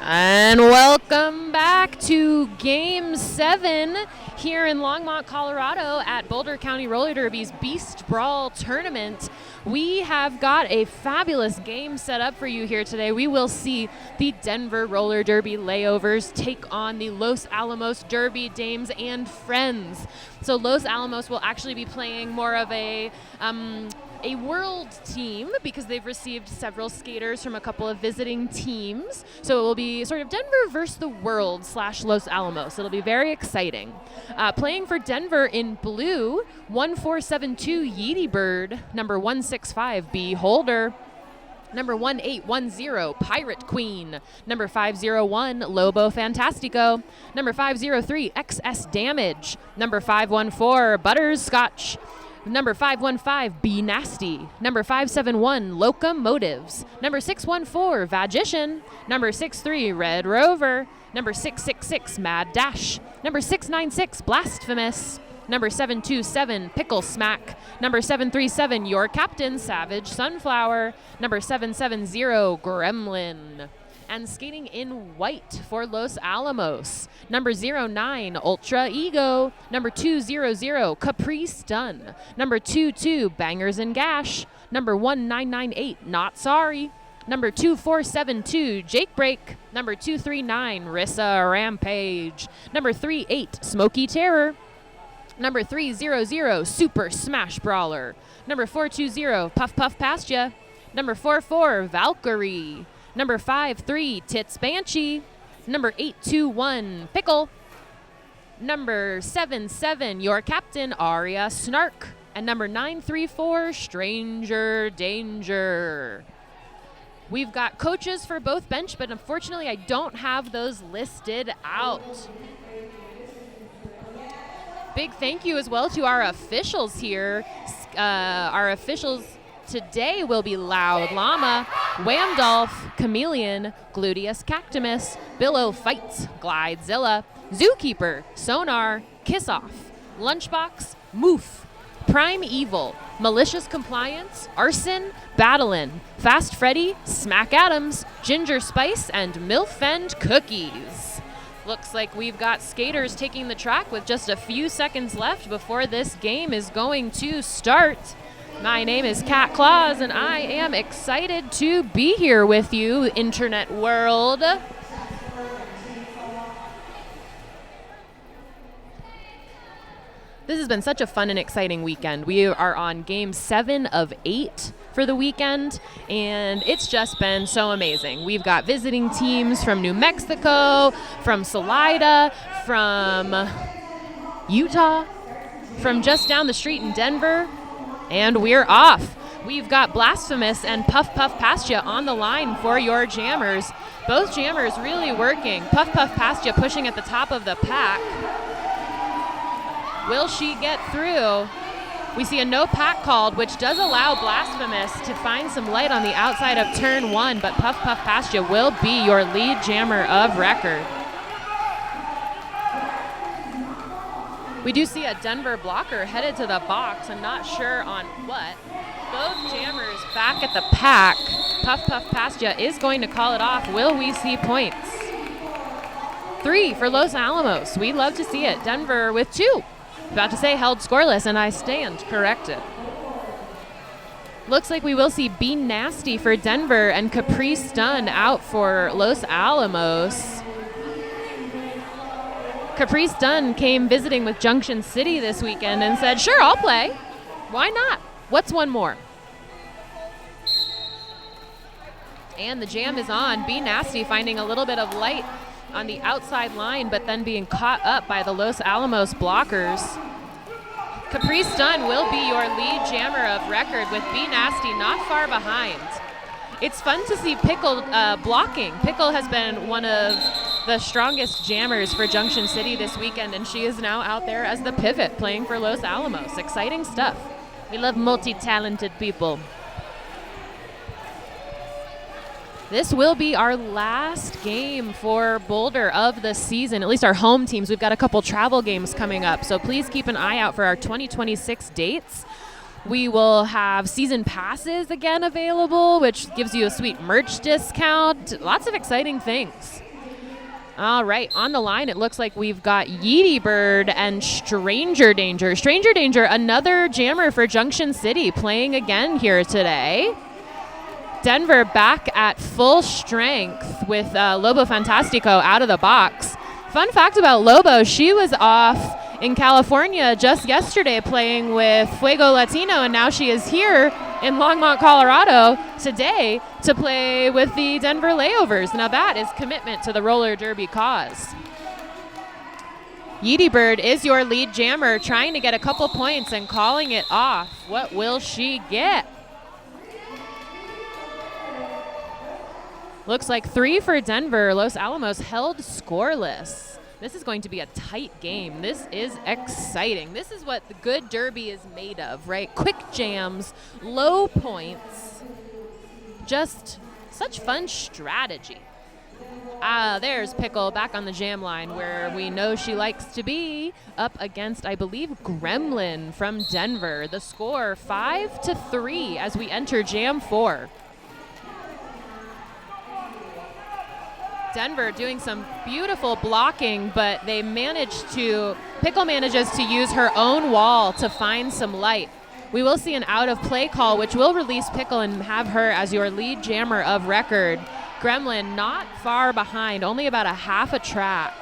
And welcome back to Game 7 here in Longmont, Colorado at Boulder County Roller Derby's Beast Brawl Tournament. We have got a fabulous game set up for you here today. We will see the Denver Roller Derby Layovers take on the Los Alamos Derby Dames and Friends. So Los Alamos will actually be playing more of a world team because they've received several skaters from a couple of visiting teams. So it will be sort of Denver versus the world / Los Alamos. It'll be very exciting. Playing for Denver in blue, 1472 Yeety Bird, number 165 Beholder, number 1810 Pirate Queen, number 501 Lobo Fantastico, number 503 XS Damage, number 514 Butterscotch, number 515, Be Nasty. Number 571, Locomotives. Number 614, Vagician. Number 63, Red Rover. Number 666, Mad Dash. Number 696, Blasphemous. Number 727, Pickle Smack. Number 737, Your Captain, Savage Sunflower. Number 770, Gremlin. And skating in white for Los Alamos, number 09, Ultra Ego, number 200, Capri Stun, number 22, Bangers and Gash, number 1998, Not Sorry, number 2472, Jake Break, number 239, Rissa Rampage, number 38, Smoky Terror, number 300, Super Smash Brawler, number 420, Puff Puff Past Ya, number 44, Valkyrie, number 53, Tits Banshee. Number 821, Pickle. Number 77, Your Captain, Aria Snark. And number 934, Stranger Danger. We've got coaches for both bench, but unfortunately I don't have those listed out. Big thank you as well to our officials here. Our officials today will be Loud Llama, Whamdolph, Chameleon, Gluteus Cactimus, Billow Fights, Glidezilla, Zookeeper, Sonar, Kiss Off, Lunchbox, Moof, Prime Evil, Malicious Compliance, Arson, Battlin, Fast Freddy, Smack Adams, Ginger Spice, and Milf and Cookies. Looks like we've got skaters taking the track with just a few seconds left before this game is going to start. My name is Kat Claus, and I am excited to be here with you, Internet world. This has been such a fun and exciting weekend. We are on Game 7 of 8 for the weekend, and it's just been so amazing. We've got visiting teams from New Mexico, from Salida, from Utah, from just down the street in Denver. And we're off. We've got Blasphemous and Puff Puff Past Ya on the line for your jammers. Both jammers really working. Puff Puff Past Ya pushing at the top of the pack. Will she get through? We see a no pack called, which does allow Blasphemous to find some light on the outside of turn 1, but Puff Puff Past Ya will be your lead jammer of record. We do see a Denver blocker headed to the box. I'm not sure on what. Both jammers back at the pack. Puff Puff Past Ya is going to call it off. Will we see points? 3 for Los Alamos. We love to see it. Denver with 2. About to say held scoreless, and I stand corrected. Looks like we will see Be Nasty for Denver and Capri Stun out for Los Alamos. Capri Stun came visiting with Junction City this weekend and said, sure, I'll play. Why not? What's one more? And the jam is on. Be Nasty finding a little bit of light on the outside line, but then being caught up by the Los Alamos blockers. Capri Stun will be your lead jammer of record with Be Nasty not far behind. It's fun to see Pickle blocking. Pickle has been one of the strongest jammers for Junction City this weekend, and she is now out there as the pivot playing for Los Alamos. Exciting stuff. We love multi-talented people. This will be our last game for Boulder of the season, at least our home teams. We've got a couple travel games coming up, so please keep an eye out for our 2026 dates. We will have season passes again available, which gives you a sweet merch discount. Lots of exciting things. All right, on the line, it looks like we've got Yeety Bird and Stranger Danger. Stranger Danger, another jammer for Junction City, playing again here today. Denver back at full strength with Lobo Fantastico out of the box. Fun fact about Lobo, she was off in California just yesterday playing with Fuego Latino, and now she is here in Longmont, Colorado today to play with the Denver Layovers. Now that is commitment to the roller derby cause. Yeety Bird is your lead jammer, trying to get a couple points and calling it off. What will she get? Looks like 3 for Denver. Los Alamos held scoreless. This is going to be a tight game. This is exciting. This is what the good derby is made of, right? Quick jams, low points, just such fun strategy. There's Pickle back on the jam line where we know she likes to be, up against, I believe, Gremlin from Denver. The score 5-3 as we enter jam 4. Denver doing some beautiful blocking, but Pickle manages to use her own wall to find some light. We will see an out of play call, which will release Pickle and have her as your lead jammer of record. Gremlin not far behind, only about a half a track.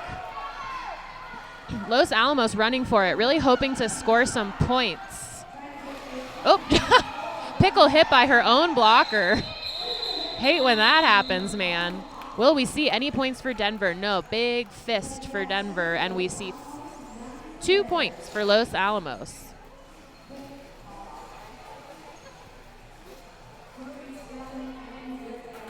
Los Alamos running for it, really hoping to score some points. Oh, Pickle hit by her own blocker. Hate when that happens, man. Will we see any points for Denver? No, big fist for Denver, and we see 2 points for Los Alamos.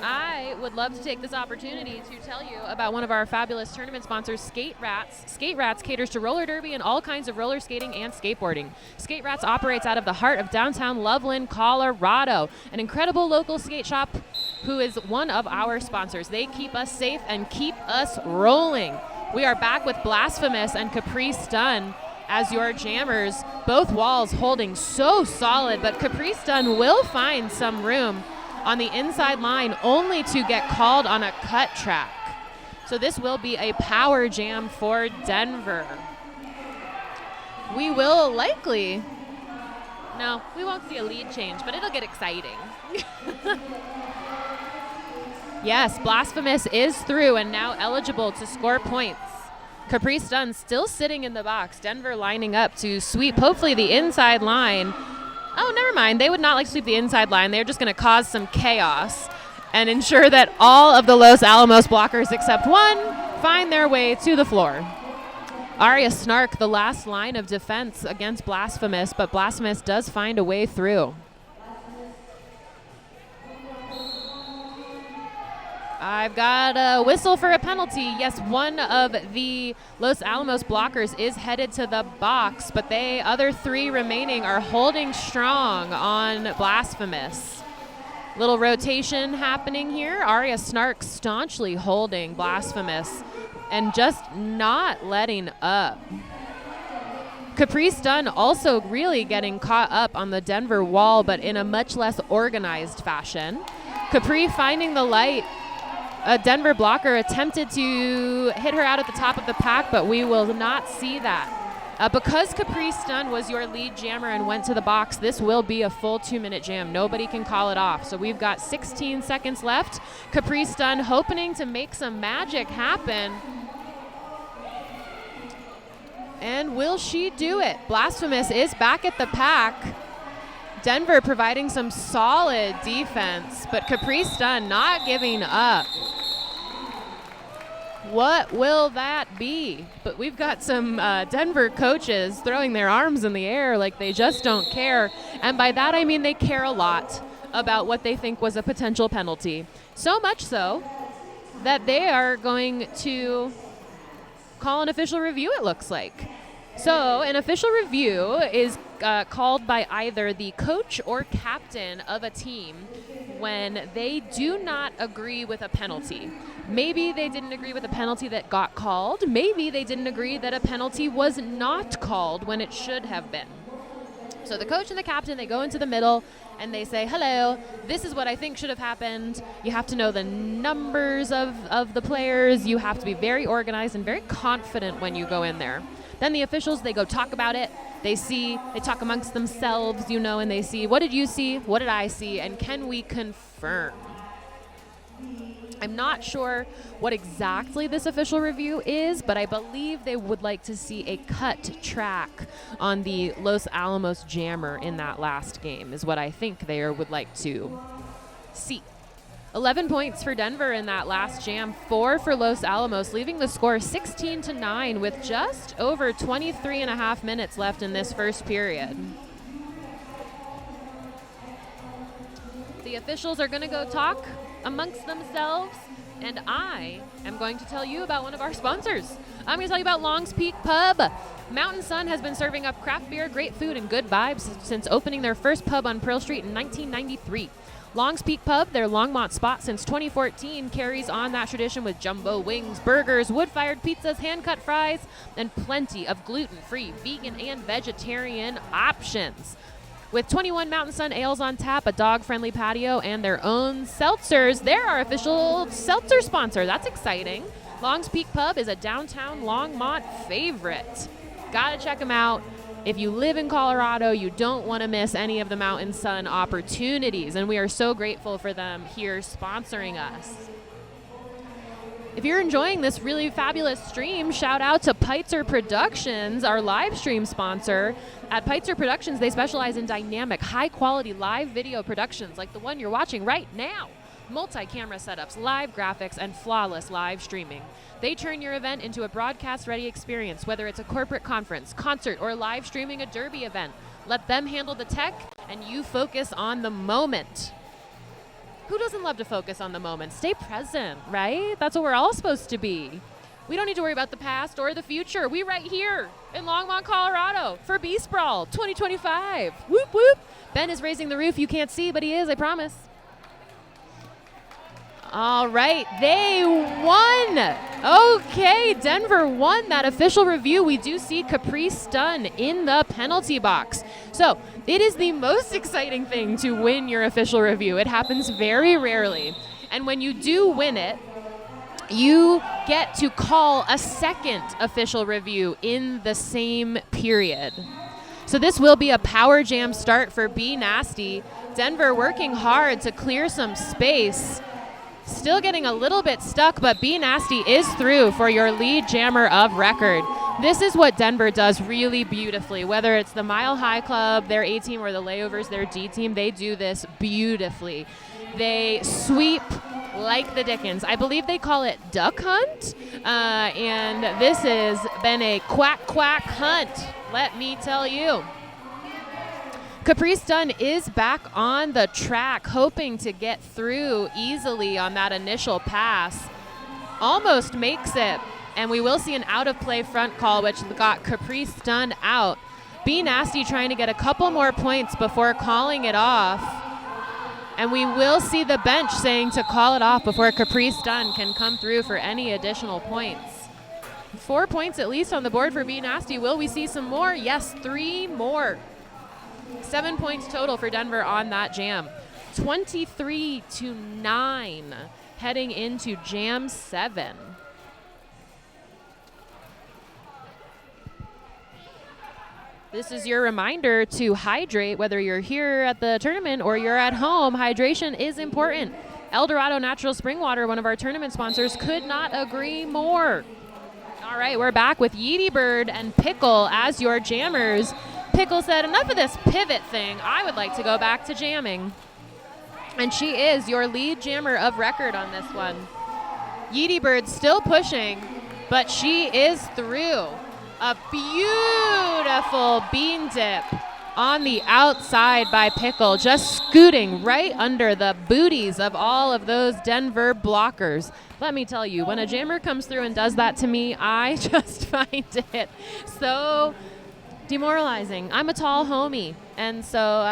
I would love to take this opportunity to tell you about one of our fabulous tournament sponsors, Skate Rats. Skate Rats caters to roller derby and all kinds of roller skating and skateboarding. Skate Rats operates out of the heart of downtown Loveland, Colorado, an incredible local skate shop who is one of our sponsors. They keep us safe and keep us rolling. We are back with Blasphemous and Capri Stun as your jammers, both walls holding so solid, but Capri Stun will find some room on the inside line only to get called on a cut track. So this will be a power jam for Denver. We will likely, no, we won't see a lead change, but it'll get exciting. Yes, Blasphemous is through and now eligible to score points. Capri Stun still sitting in the box. Denver lining up to sweep hopefully the inside line. Oh, never mind. They would not like to sweep the inside line. They're just going to cause some chaos and ensure that all of the Los Alamos blockers except one find their way to the floor. Aria Snark, the last line of defense against Blasphemous, but Blasphemous does find a way through. I've got a whistle for a penalty. Yes, one of the Los Alamos blockers is headed to the box, but the other 3 remaining are holding strong on Blasphemous. Little rotation happening here. Aria Snark staunchly holding Blasphemous and just not letting up. Capri Stun also really getting caught up on the Denver wall, but in a much less organized fashion. Capri finding the light. A Denver blocker attempted to hit her out at the top of the pack, but we will not see that. Because Capri Stun was your lead jammer and went to the box, this will be a full 2-minute jam. Nobody can call it off. So we've got 16 seconds left. Capri Stun hoping to make some magic happen. And will she do it? Blasphemous is back at the pack. Denver providing some solid defense, but Capri Stun not giving up. What will that be? But we've got some Denver coaches throwing their arms in the air like they just don't care. And by that I mean they care a lot about what they think was a potential penalty. So much so that they are going to call an official review, it looks like. So an official review is called by either the coach or captain of a team when they do not agree with a penalty. Maybe they didn't agree with a penalty that got called. Maybe they didn't agree that a penalty was not called when it should have been. So the coach and the captain, they go into the middle and they say, hello, this is what I think should have happened. You have to know the numbers of the players. You have to be very organized and very confident when you go in there. Then the officials, they go talk about it. They talk amongst themselves, and they see, what did you see? What did I see? And can we confirm? I'm not sure what exactly this official review is, but I believe they would like to see a cut track on the Los Alamos jammer in that last game is what I think they would like to see. 11 points for Denver in that last jam, 4 for Los Alamos, leaving the score 16-9 with just over 23 and a half minutes left in this first period. The officials are going to go talk amongst themselves, and I am going to tell you about one of our sponsors. I'm going to tell you about Long's Peak Pub. Mountain Sun has been serving up craft beer, great food, and good vibes since opening their first pub on Pearl Street in 1993. Long's Peak Pub, their Longmont spot since 2014, carries on that tradition with jumbo wings, burgers, wood-fired pizzas, hand-cut fries, and plenty of gluten-free, vegan, and vegetarian options. With 21 Mountain Sun ales on tap, a dog-friendly patio, and their own seltzers, they're our official seltzer sponsor. That's exciting. Long's Peak Pub is a downtown Longmont favorite. Gotta check them out. If you live in Colorado, you don't want to miss any of the Mountain Sun opportunities, and we are so grateful for them here sponsoring us. If you're enjoying this really fabulous stream, shout out to Peitzer Productions, our live stream sponsor. At Peitzer Productions, they specialize in dynamic, high-quality live video productions like the one you're watching right now. Multi-camera setups, live graphics, and flawless live streaming. They turn your event into a broadcast-ready experience, whether it's a corporate conference, concert, or live streaming a derby event. Let them handle the tech, and you focus on the moment. Who doesn't love to focus on the moment? Stay present, right? That's what we're all supposed to be. We don't need to worry about the past or the future. We right here in Longmont, Colorado for Beast Brawl 2025. Whoop, whoop. Ben is raising the roof. You can't see, but he is, I promise. All right, they won. Okay, Denver won that official review. We do see Caprice Stun in the penalty box. So it is the most exciting thing to win your official review. It happens very rarely. And when you do win it, you get to call a second official review in the same period. So this will be a power jam start for B Nasty. Denver working hard to clear some space. Still getting a little bit stuck, but B Nasty is through for your lead jammer of record. This is what Denver does really beautifully, whether it's the Mile High Club, their A team, or the Layovers, their D team, they do this beautifully. They sweep like the Dickens. I believe they call it duck hunt, and this has been a quack quack hunt, let me tell you. Caprice Stun is back on the track, hoping to get through easily on that initial pass. Almost makes it, and we will see an out-of-play front call, which got Caprice Stun out. B Nasty trying to get a couple more points before calling it off. And we will see the bench saying to call it off before Caprice Stun can come through for any additional points. 4 points at least on the board for B Nasty. Will we see some more? Yes, 3 more. 7 points total for Denver on that jam. 23-9 heading into Jam 7. This is your reminder to hydrate, whether you're here at the tournament or you're at home. Hydration is important. El Dorado Natural Spring Water, one of our tournament sponsors, could not agree more. All right, we're back with Yeety Bird and Pickle as your jammers. Pickle said, enough of this pivot thing. I would like to go back to jamming. And she is your lead jammer of record on this one. Yeety Bird still pushing, but she is through. A beautiful bean dip on the outside by Pickle, just scooting right under the booties of all of those Denver blockers. Let me tell you, when a jammer comes through and does that to me, I just find it so demoralizing. I'm a tall homie, and so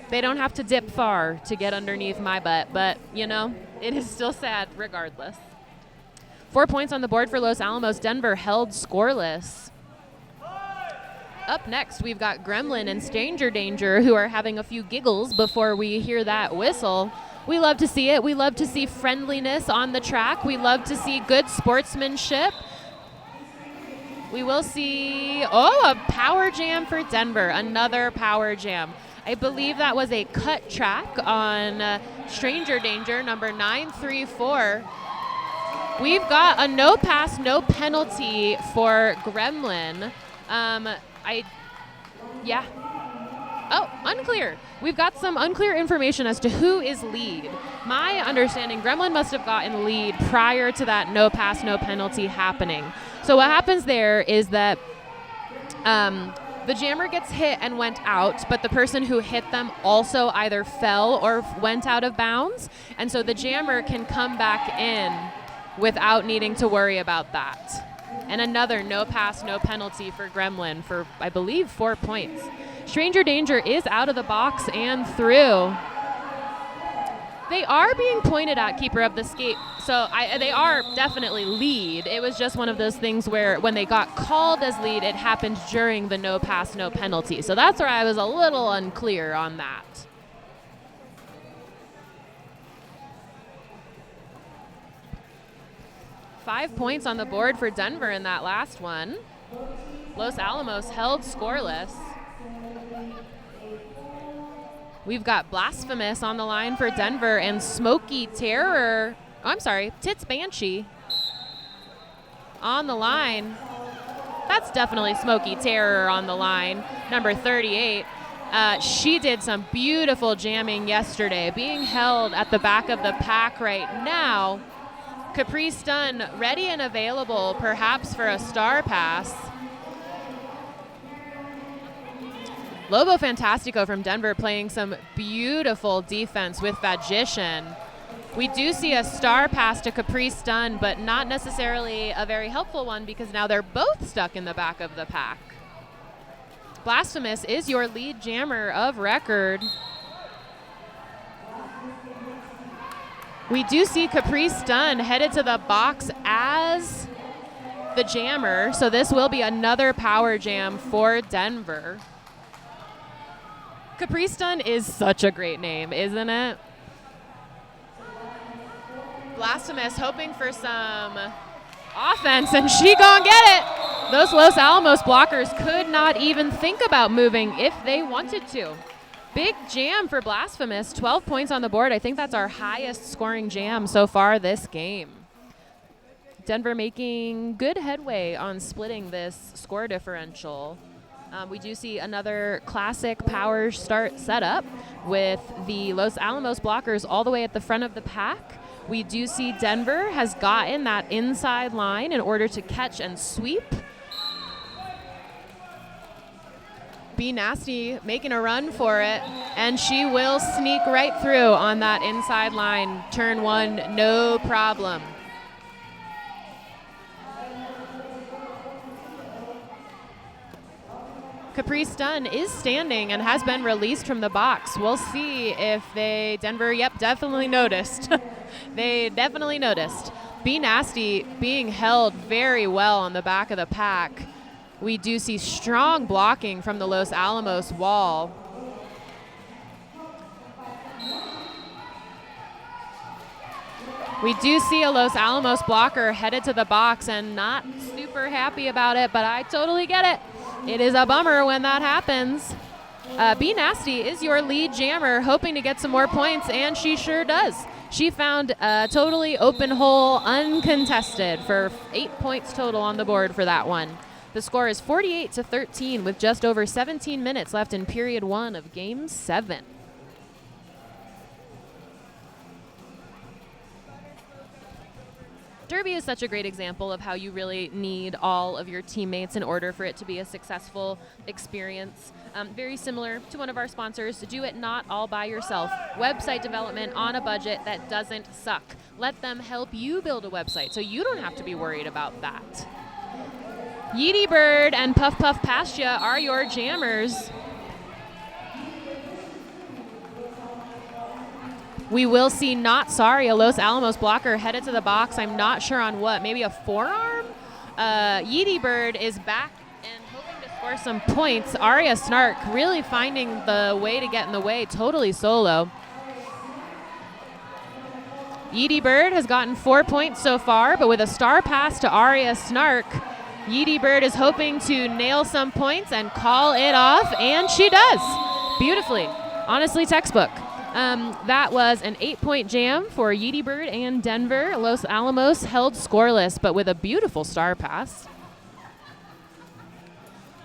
they don't have to dip far to get underneath my butt, but, you know, it is still sad regardless. 4 points on the board for Los Alamos. Denver held scoreless. Up next, we've got Gremlin and Stranger Danger, who are having a few giggles before we hear that whistle. We love to see it. We love to see friendliness on the track. We love to see good sportsmanship. We will see, a power jam for Denver, another power jam. I believe that was a cut track on Stranger Danger, number 934. We've got a no pass, no penalty for Gremlin. Unclear. We've got some unclear information as to who is lead. My understanding, Gremlin must have gotten lead prior to that no pass, no penalty happening. So what happens there is that the jammer gets hit and went out, but the person who hit them also either fell or went out of bounds. And so the jammer can come back in without needing to worry about that. And another no pass, no penalty for Gremlin for, I believe, 4 points. Stranger Danger is out of the box and through. They are being pointed at, keeper of the skate. So they are definitely lead. It was just one of those things where when they got called as lead, it happened during the no pass, no penalty. So that's where I was a little unclear on that. Five points on the board for Denver in that last one. Los Alamos held scoreless. We've got Blasphemous on the line for Denver and Smoky Terror. Tits Banshee on the line. That's definitely Smoky Terror on the line, number 38. She did some beautiful jamming yesterday, being held at the back of the pack right now. Capri Stun ready and available, perhaps for a star pass. Lobo Fantastico from Denver playing some beautiful defense with Magician. We do see a star pass to Capri Stun, but not necessarily a very helpful one because now they're both stuck in the back of the pack. Blasphemous is your lead jammer of record. We do see Capri Stun headed to the box as the jammer, so this will be another power jam for Denver. Capri Stun is such a great name, isn't it? Blasphemous hoping for some offense, and she gon' get it. Those Los Alamos blockers could not even think about moving if they wanted to. Big jam for Blasphemous, 12 points on the board. I think that's our highest scoring jam so far this game. Denver making good headway on splitting this score differential. We do see another classic power start setup with the Los Alamos blockers all the way at the front of the pack. We do see Denver has gotten that inside line in order to catch and sweep. Be Nasty making a run for it, and she will sneak right through on that inside line. Turn one, no problem. Capri Stun is standing and has been released from the box. We'll see if Denver, definitely noticed. They definitely noticed. Be Nasty being held very well on the back of the pack. We do see strong blocking from the Los Alamos wall. We do see a Los Alamos blocker headed to the box and not super happy about it, but I totally get it. It is a bummer when that happens. Be Nasty is your lead jammer, hoping to get some more points, and she sure does. She found a totally open hole, uncontested, for 8 points total on the board for that one. The score is 48-13 with just over 17 minutes left in period 1 of Game 7. Derby is such a great example of how you really need all of your teammates in order for it to be a successful experience. Very similar to one of our sponsors, do it not all by yourself. Website development on a budget that doesn't suck. Let them help you build a website so you don't have to be worried about that. Yeety Bird and Puff Puff Pastia are your jammers. We will see Not Sorry, a Los Alamos blocker headed to the box. I'm not sure on what, maybe a forearm? Yeety Bird is back and hoping to for some points. Arya Snark really finding the way to get in the way, totally solo. Yeedy Bird has gotten 4 points so far, but with a star pass to Arya Snark, Yeedy Bird is hoping to nail some points and call it off, and she does. Beautifully. Honestly, textbook. That was an 8-point jam for Yeedy Bird and Denver. Los Alamos held scoreless, but with a beautiful star pass.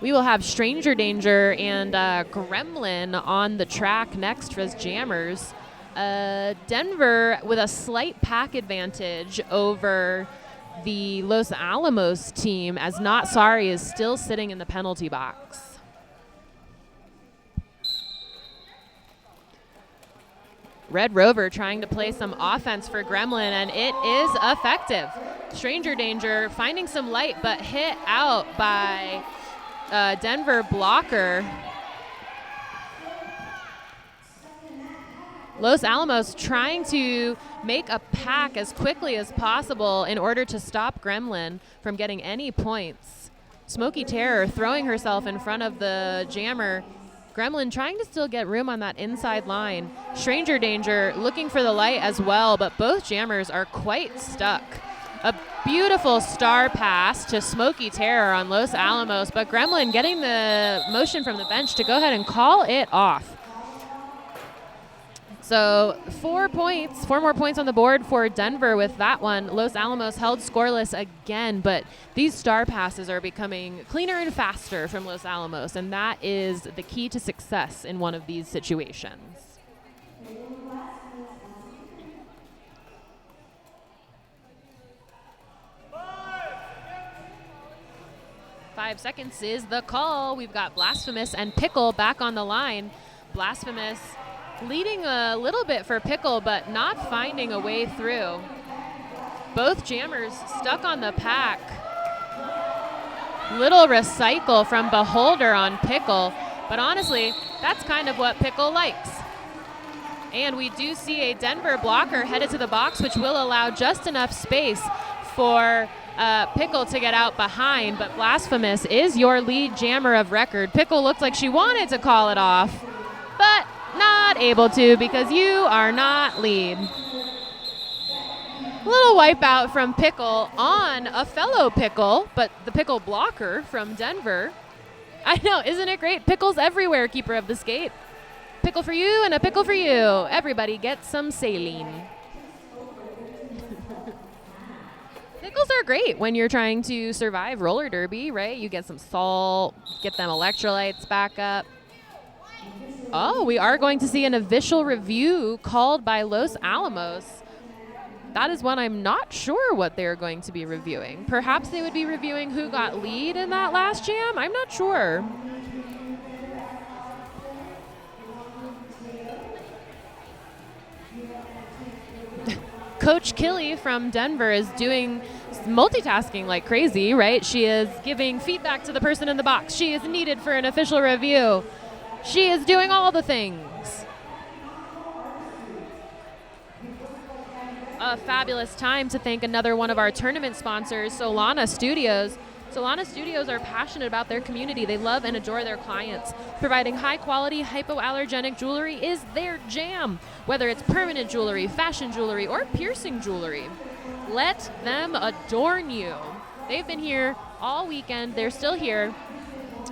We will have Stranger Danger and Gremlin on the track next as jammers. Denver with a slight pack advantage over the Los Alamos team, as Not Sorry is still sitting in the penalty box. Red Rover trying to play some offense for Gremlin, and it is effective. Stranger Danger finding some light, but hit out by Denver blocker. Los Alamos trying to make a pack as quickly as possible in order to stop Gremlin from getting any points. Smoky Terror throwing herself in front of the jammer. Gremlin trying to still get room on that inside line. Stranger Danger looking for the light as well, but both jammers are quite stuck. A beautiful star pass to Smoky Terror on Los Alamos, but Gremlin getting the motion from the bench to go ahead and call it off. So 4 points, 4 more points on the board for Denver with that one. Los Alamos held scoreless again, but these star passes are becoming cleaner and faster from Los Alamos, and that is the key to success in one of these situations. 5 seconds is the call. We've got Blasphemous and Pickle back on the line. Blasphemous leading a little bit for Pickle, but not finding a way through. Both jammers stuck on the pack. Little recycle from Beholder on Pickle, but honestly, that's kind of what Pickle likes. And we do see a Denver blocker headed to the box, which will allow just enough space for Pickle to get out behind, but Blasphemous is your lead jammer of record. Pickle looked like she wanted to call it off, but not able to because you are not lead. A little wipeout from Pickle on a fellow Pickle, but the Pickle blocker from Denver. I know, isn't it great? Pickles everywhere, keeper of the skate. Pickle for you and a pickle for you. Everybody get some saline. Pickles are great when you're trying to survive roller derby, right? You get some salt, get them electrolytes back up. Oh, we are going to see an official review called by Los Alamos. That is one I'm not sure what they're going to be reviewing. Perhaps they would be reviewing who got lead in that last jam? I'm not sure. Coach Killy from Denver is doing multitasking like crazy, right? She is giving feedback to the person in the box. She is needed for an official review. She is doing all the things. A fabulous time to thank another one of our tournament sponsors, Solana Studios. Solana Studios are passionate about their community. They love and adore their clients. Providing high-quality, hypoallergenic jewelry is their jam, whether it's permanent jewelry, fashion jewelry, or piercing jewelry. Let them adorn you. They've been here all weekend. They're still here.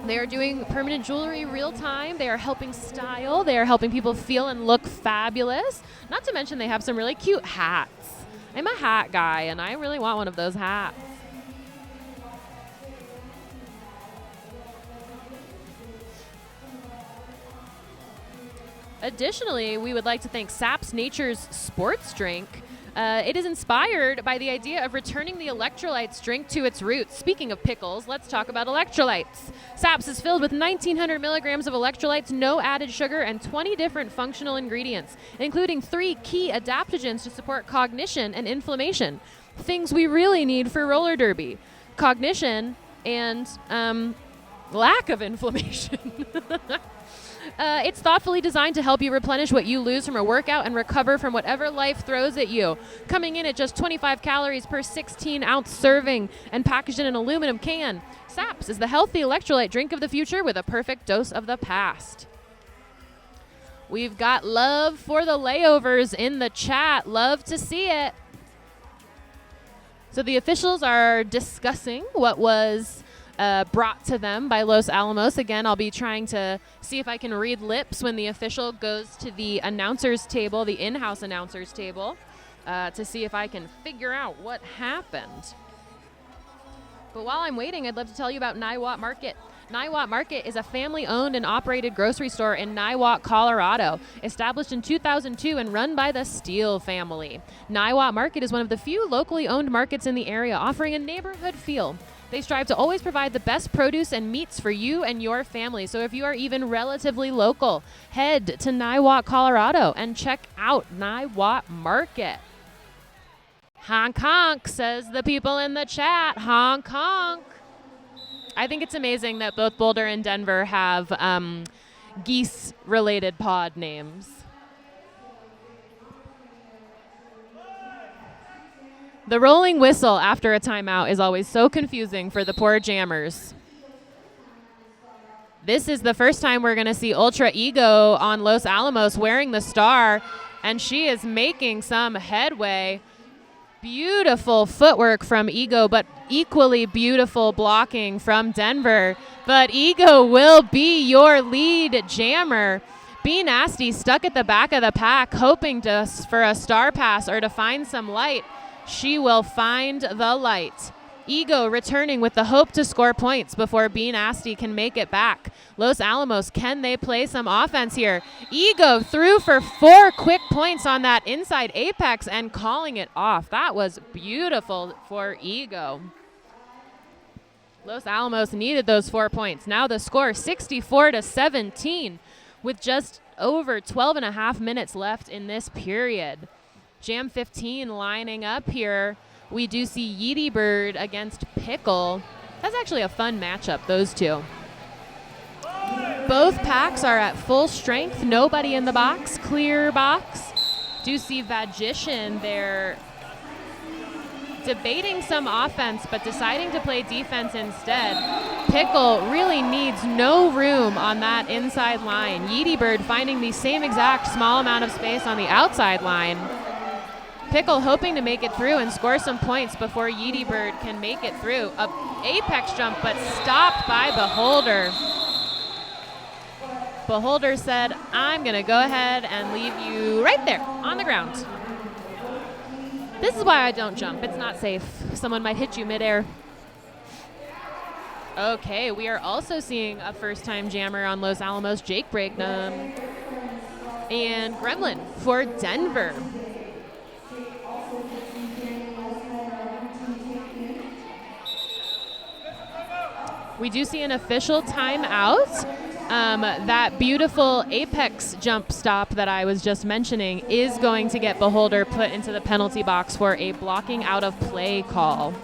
They are doing permanent jewelry real time. They are helping style. They are helping people feel and look fabulous. Not to mention they have some really cute hats. I'm a hat guy, and I really want one of those hats. Additionally, we would like to thank Saps Nature's Sports Drink. It is inspired by the idea of returning the electrolytes drink to its roots. Speaking of pickles, let's talk about electrolytes. Saps is filled with 1,900 milligrams of electrolytes, no added sugar, and 20 different functional ingredients, including 3 key adaptogens to support cognition and inflammation. Things we really need for roller derby. Cognition and lack of inflammation. It's thoughtfully designed to help you replenish what you lose from a workout and recover from whatever life throws at you. Coming in at just 25 calories per 16-ounce serving and packaged in an aluminum can, Saps is the healthy electrolyte drink of the future with a perfect dose of the past. We've got love for the Layovers in the chat. Love to see it. So the officials are discussing what was brought to them by Los Alamos. Again, I'll be trying to see if I can read lips when the official goes to the announcer's table, the in-house announcer's table, to see if I can figure out what happened. But while I'm waiting, I'd love to tell you about Niwot Market. Niwot Market is a family-owned and operated grocery store in Niwot, Colorado, established in 2002 and run by the Steele family. Niwot Market is one of the few locally owned markets in the area, offering a neighborhood feel. They strive to always provide the best produce and meats for you and your family. So if you are even relatively local, head to Niwot, Colorado and check out Niwot Market. Honk honk, says the people in the chat. Honk honk. I think it's amazing that both Boulder and Denver have geese-related pod names. The rolling whistle after a timeout is always so confusing for the poor jammers. This is the first time we're going to see Ultra Ego on Los Alamos wearing the star, and she is making some headway. Beautiful footwork from Ego, but equally beautiful blocking from Denver. But Ego will be your lead jammer. Be Nasty stuck at the back of the pack, hoping for a star pass or to find some light. She will find the light. Ego returning with the hope to score points before Be Nasty can make it back. Los Alamos, can they play some offense here? Ego threw for 4 quick points on that inside apex and calling it off. That was beautiful for Ego. Los Alamos needed those 4 points. Now the score 64-17 with just over 12 and a half minutes left in this period. Jam 15 lining up here. We do see Yeety Bird against Pickle. That's actually a fun matchup, those two. Both packs are at full strength. Nobody in the box. Clear box. Do see Vagician there debating some offense, but deciding to play defense instead. Pickle really needs no room on that inside line. Yeety Bird finding the same exact small amount of space on the outside line. Pickle hoping to make it through and score some points before Yeety Bird can make it through. A apex jump, but stopped by Beholder. Beholder said, I'm going to go ahead and leave you right there on the ground. This is why I don't jump. It's not safe. Someone might hit you midair. Okay, we are also seeing a first-time jammer on Los Alamos, Jake Breaknum and Gremlin for Denver. We do see an official timeout. That beautiful apex jump stop that I was just mentioning is going to get Beholder put into the penalty box for a blocking out of play call.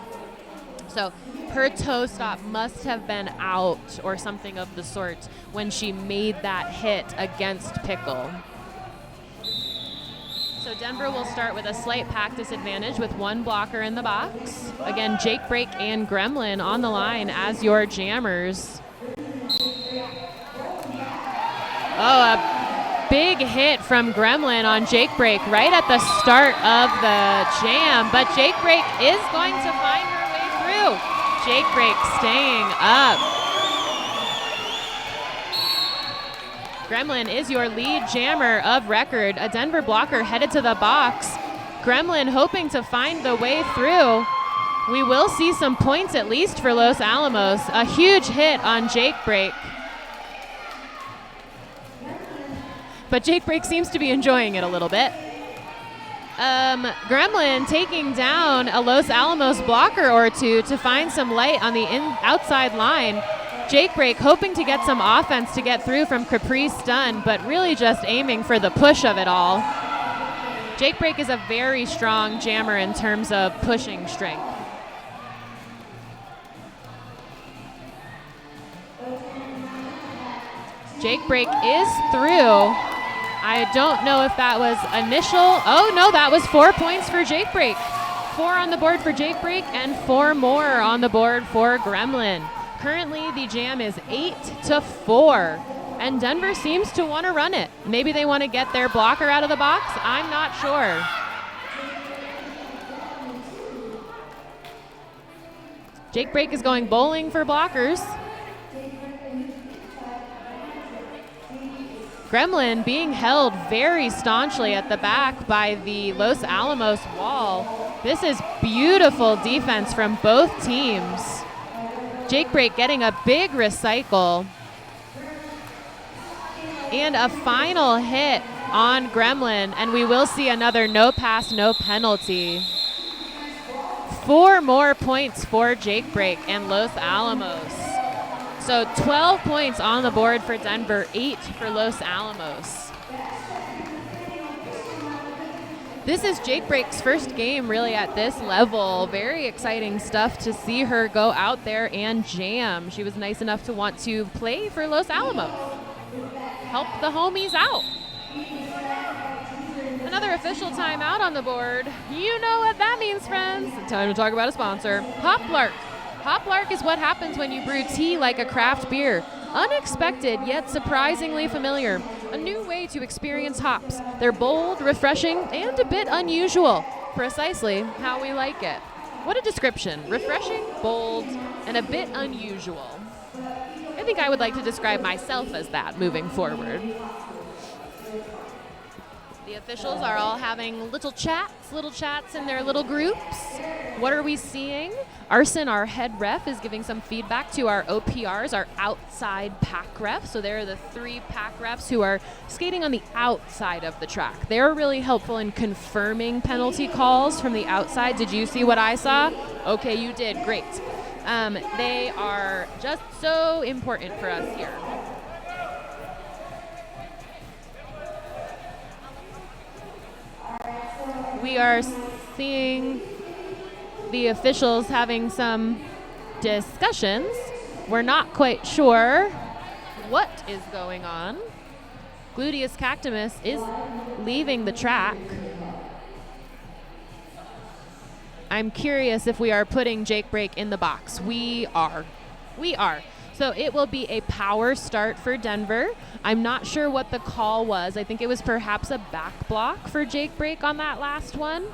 So her toe stop must have been out or something of the sort when she made that hit against Pickle. So Denver will start with a slight pack disadvantage with 1 blocker in the box. Again, Jake Break and Gremlin on the line as your jammers. Oh, a big hit from Gremlin on Jake Break right at the start of the jam, but Jake Break is going to find her way through. Jake Break staying up. Gremlin is your lead jammer of record. A Denver blocker headed to the box. Gremlin hoping to find the way through. We will see some points at least for Los Alamos. A huge hit on Jake Break. But Jake Break seems to be enjoying it a little bit. Gremlin taking down a Los Alamos blocker or two to find some light on the outside line. Jake Break hoping to get some offense to get through from Capri Stun, but really just aiming for the push of it all. Jake Break is a very strong jammer in terms of pushing strength. Jake break is through. I don't know if that was initial. Oh, no, that was 4 points for Jake break. 4 on the board for Jake break and 4 more on the board for Gremlin. Currently, the jam is 8-4, and Denver seems to want to run it. Maybe they want to get their blocker out of the box. I'm not sure. Jake break is going bowling for blockers. Gremlin being held very staunchly at the back by the Los Alamos wall. This is beautiful defense from both teams. Jake break getting a big recycle. And a final hit on Gremlin, and we will see another no pass, no penalty. 4 more points for Jake break and Los Alamos. So 12 points on the board for Denver, 8 for Los Alamos. This is Jake break's first game really at this level. Very exciting stuff to see her go out there and jam. She was nice enough to want to play for Los Alamos. Help the homies out. Another official timeout on the board. You know what that means, friends. Time to talk about a sponsor. Hoplark. Hoplark is what happens when you brew tea like a craft beer. Unexpected, yet surprisingly familiar. A new way to experience hops. They're bold, refreshing, and a bit unusual. Precisely how we like it. What a description. Refreshing, bold, and a bit unusual. I think I would like to describe myself as that moving forward. The officials are all having little chats in their little groups. What are we seeing? Arson, our head ref, is giving some feedback to our OPRs, our outside pack refs. So they're the 3 pack refs who are skating on the outside of the track. They're really helpful in confirming penalty calls from the outside. Did you see what I saw? Okay, you did. Great. They are just so important for us here. We are seeing the officials having some discussions. We're not quite sure what is going on. Gluteus Cactus is leaving the track. I'm curious if we are putting Jake break in the box. We are. So it will be a power start for Denver. I'm not sure what the call was. I think it was perhaps a back block for Jake break on that last one.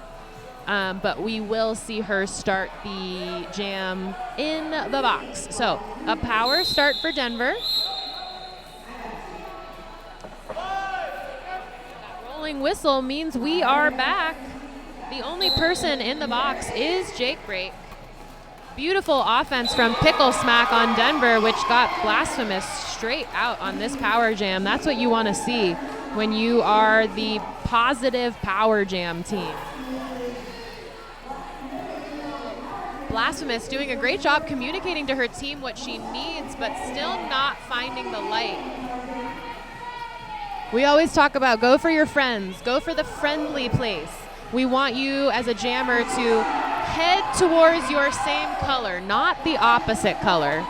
But we will see her start the jam in the box. So a power start for Denver. That rolling whistle means we are back. The only person in the box is Jake break. Beautiful offense from Pickle Smack on Denver, which got Blasphemous straight out on this power jam. That's what you want to see when you are the positive power jam team. Blasphemous doing a great job communicating to her team what she needs, but still not finding the light. We always talk about go for your friends, go for the friendly place. We want you as a jammer to head towards your same color, not the opposite color.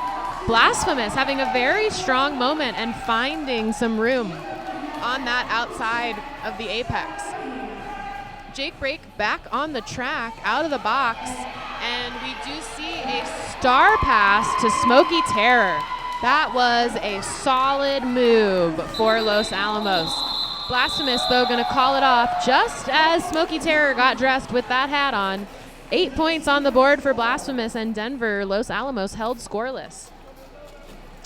Blasphemous having a very strong moment and finding some room on that outside of the apex. Jake break back on the track, out of the box, and we do see a star pass to Smoky Terror. That was a solid move for Los Alamos. Blasphemous, though, going to call it off just as Smoky Terror got dressed with that hat on. 8 points on the board for Blasphemous, and Denver, Los Alamos held scoreless.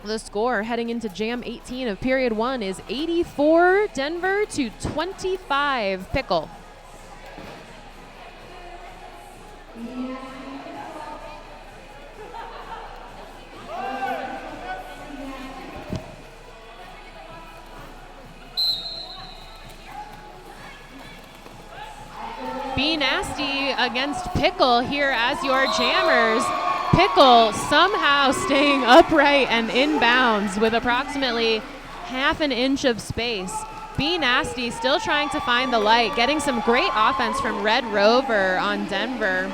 The score heading into Jam 18 of Period 1 is 84 Denver to 25 Pickle. Be Nasty against Pickle here as your jammers. Pickle somehow staying upright and in bounds with approximately half an inch of space. Be Nasty still trying to find the light, getting some great offense from Red Rover on Denver.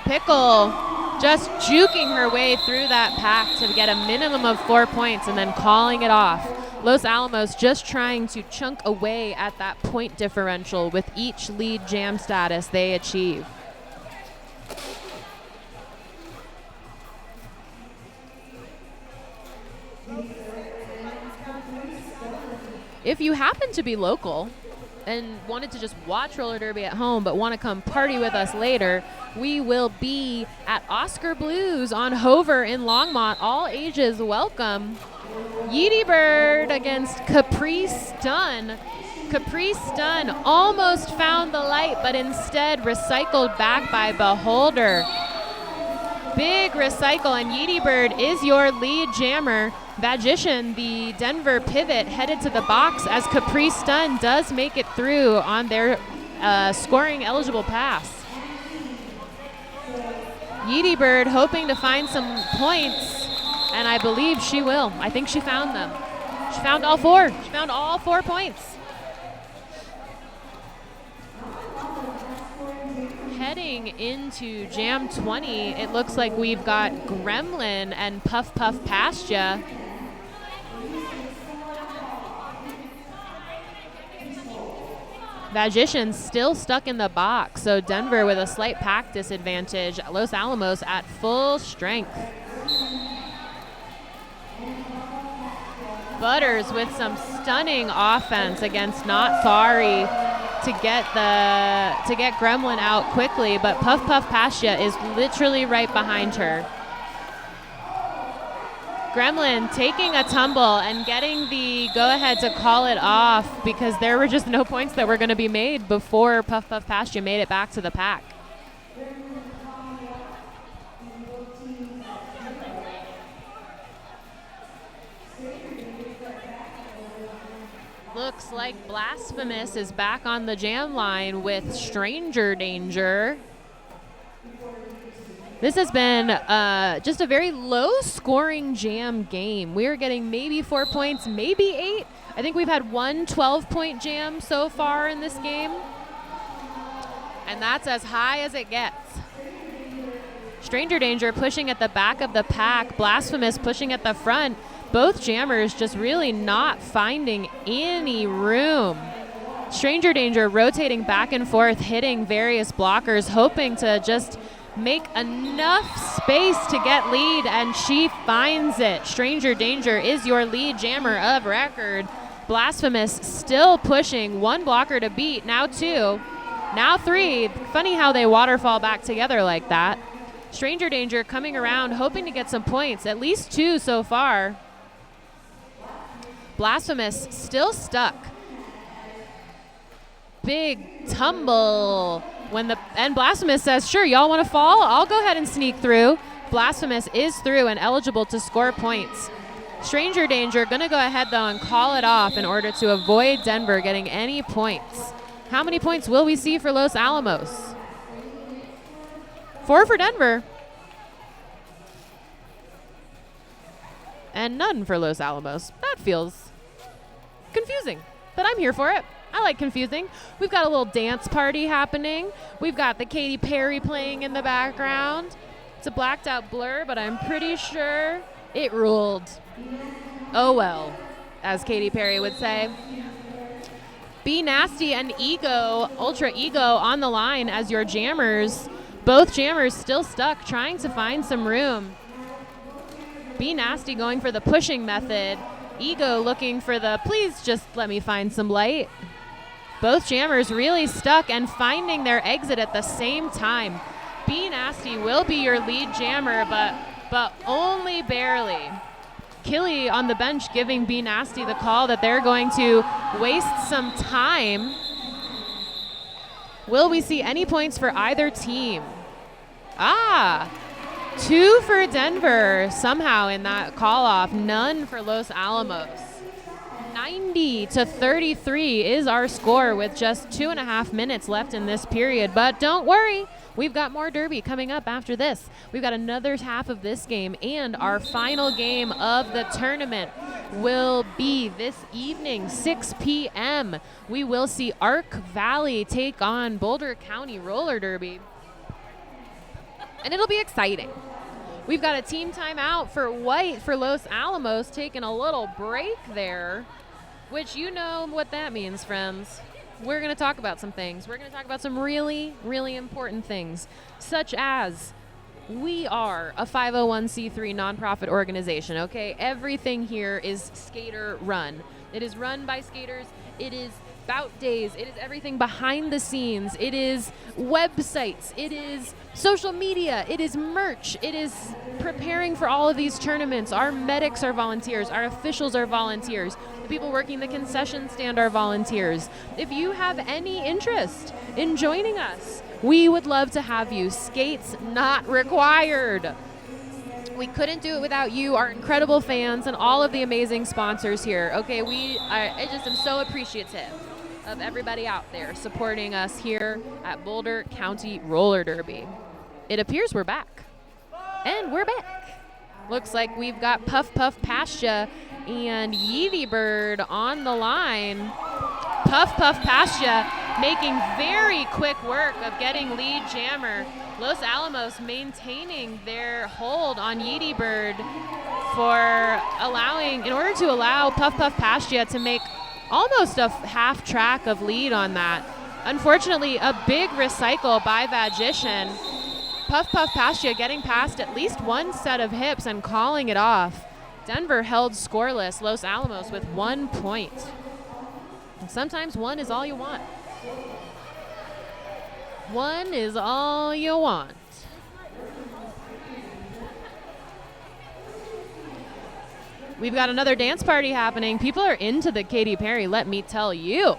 Pickle just juking her way through that pack to get a minimum of 4 points and then calling it off. Los Alamos just trying to chunk away at that point differential with each lead jam status they achieve. If you happen to be local and wanted to just watch roller derby at home but want to come party with us later, we will be at Oscar Blues on Hover in Longmont. All ages welcome. Yeety Bird against Caprice Dunn. Caprice Dunn almost found the light, but instead recycled back by Beholder. Big recycle, and Yeety Bird is your lead jammer. Magician, the Denver pivot, headed to the box as Caprice Dunn does make it through on their scoring eligible pass. Yeety Bird hoping to find some points, and I believe she will. I think she found them. She found all four. She found all 4 points. Heading into Jam 20, it looks like we've got Gremlin and Puff Puff Past Ya. Magician still stuck in the box, so Denver with a slight pack disadvantage. Los Alamos at full strength. Butters with some stunning offense against Not Sorry to get Gremlin out quickly, but Puff Puff Pasha is literally right behind her. Gremlin taking a tumble and getting the go-ahead to call it off because there were just no points that were going to be made before Puff Puff Pasha made it back to the pack. Looks like Blasphemous is back on the jam line with Stranger Danger. This has been just a very low-scoring jam game. We're getting maybe 4 points, maybe 8. I think we've had one 12-point jam so far in this game. And that's as high as it gets. Stranger Danger pushing at the back of the pack. Blasphemous pushing at the front. Both jammers just really not finding any room. Stranger Danger rotating back and forth, hitting various blockers, hoping to just make enough space to get lead, and she finds it. Stranger Danger is your lead jammer of record. Blasphemous still pushing, one blocker to beat, now 2, now 3. Funny how they waterfall back together like that. Stranger Danger coming around, hoping to get some points, at least 2 so far. Blasphemous still stuck. Big tumble. And Blasphemous says, sure, y'all want to fall? I'll go ahead and sneak through. Blasphemous is through and eligible to score points. Stranger Danger going to go ahead, though, and call it off in order to avoid Denver getting any points. How many points will we see for Los Alamos? 4 for Denver. And none for Los Alamos. That feels confusing, but I'm here for it. I like confusing. We've got a little dance party happening. We've got the Katy Perry playing in the background. It's a blacked out blur, but I'm pretty sure it ruled. Oh well, as Katy Perry would say. Be Nasty and Ego, Ultra Ego on the line as your jammers. Both jammers still stuck, trying to find some room. Be Nasty going for the pushing method. Ego looking for the please just let me find some light. Both jammers really stuck and finding their exit at the same time. Be Nasty will be your lead jammer, but only barely. Killy on the bench giving Be Nasty the call that they're going to waste some time. Will we see any points for either team? 2 for Denver somehow in that call off, none for Los Alamos. 90-33 is our score with just 2.5 minutes left in this period, but don't worry, we've got more derby coming up after this. We've got another half of this game, and our final game of the tournament will be this evening, 6 p.m. We will see Arc Valley take on Boulder County Roller Derby, and it'll be exciting. We've got a team timeout for white for Los Alamos, taking a little break there, which you know what that means, friends. We're going to talk about some things. We're going to talk about some really, really important things, such as we are a 501c3 nonprofit organization, okay? Everything here is skater run. It is run by skaters. It is bout days. It is everything behind the scenes. It is websites. It is social media. It is merch. It is preparing for all of these tournaments. Our medics are volunteers. Our officials are volunteers. The people working the concession stand are volunteers. If you have any interest in joining us, we would love to have you. Skates not required. We couldn't do it without you, our incredible fans, and all of the amazing sponsors here. Okay, I just am so appreciative of everybody out there supporting us here at Boulder County Roller Derby. It appears we're back. And we're back. Looks like we've got Puff Puff Pastia and Yeety Bird on the line. Puff Puff Pastia making very quick work of getting lead jammer. Los Alamos maintaining their hold on Yeety Bird in order to allow Puff Puff Pastia to make almost a half track of lead on that. Unfortunately, a big recycle by Vagician. Puff Puff Pastia getting past at least one set of hips and calling it off. Denver held scoreless. Los Alamos with 1 point. And sometimes one is all you want. One is all you want. We've got another dance party happening. People are into the Katy Perry, let me tell you.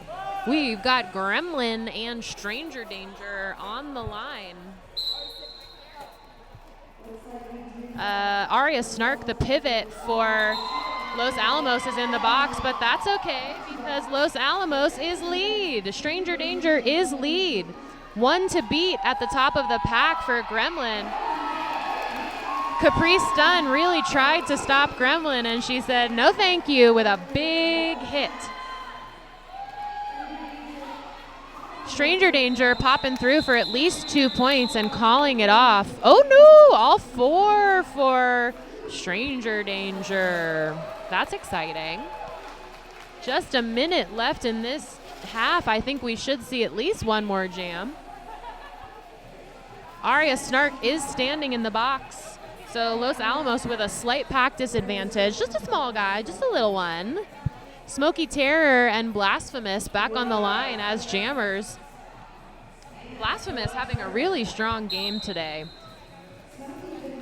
We've got Gremlin and Stranger Danger on the line. Aria Snark, the pivot for Los Alamos, is in the box, but that's okay because Los Alamos is lead. Stranger Danger is lead. One to beat at the top of the pack for Gremlin. Caprice Dunn really tried to stop Gremlin, and she said no thank you with a big hit. Stranger Danger popping through for at least 2 points and calling it off. Oh no, all 4 for Stranger Danger. That's exciting. Just a minute left in this half. I think we should see at least one more jam. Aria Snark is standing in the box. So Los Alamos with a slight pack disadvantage. Just a small guy, just a little one. Smoky Terror and Blasphemous back on the line as jammers. Blasphemous having a really strong game today.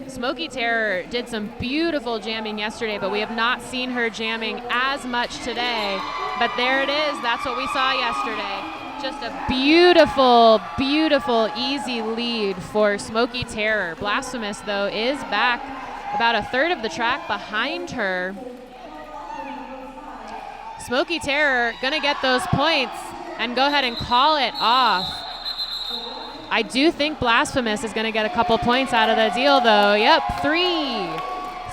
Smoky Terror did some beautiful jamming yesterday, but we have not seen her jamming as much today. But there it is. That's what we saw yesterday. Just a beautiful, beautiful, easy lead for Smoky Terror. Blasphemous, though, is back about a third of the track behind her. Smoky Terror gonna get those points and go ahead and call it off. I do think Blasphemous is gonna get a couple points out of the deal, though. Yep, 3.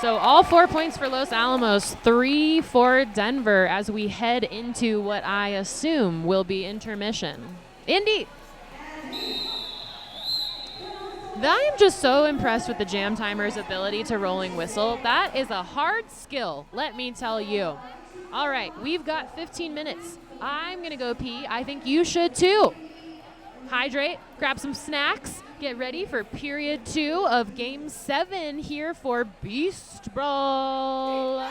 So all 4 points for Los Alamos, 3 for Denver as we head into what I assume will be intermission. Indeed. I am just so impressed with the jam timer's ability to rolling whistle. That is a hard skill, let me tell you. All right, we've got 15 minutes. I'm gonna go pee. I think you should too. Hydrate, grab some snacks, get ready for period 2 of game 7 here for Beast Brawl.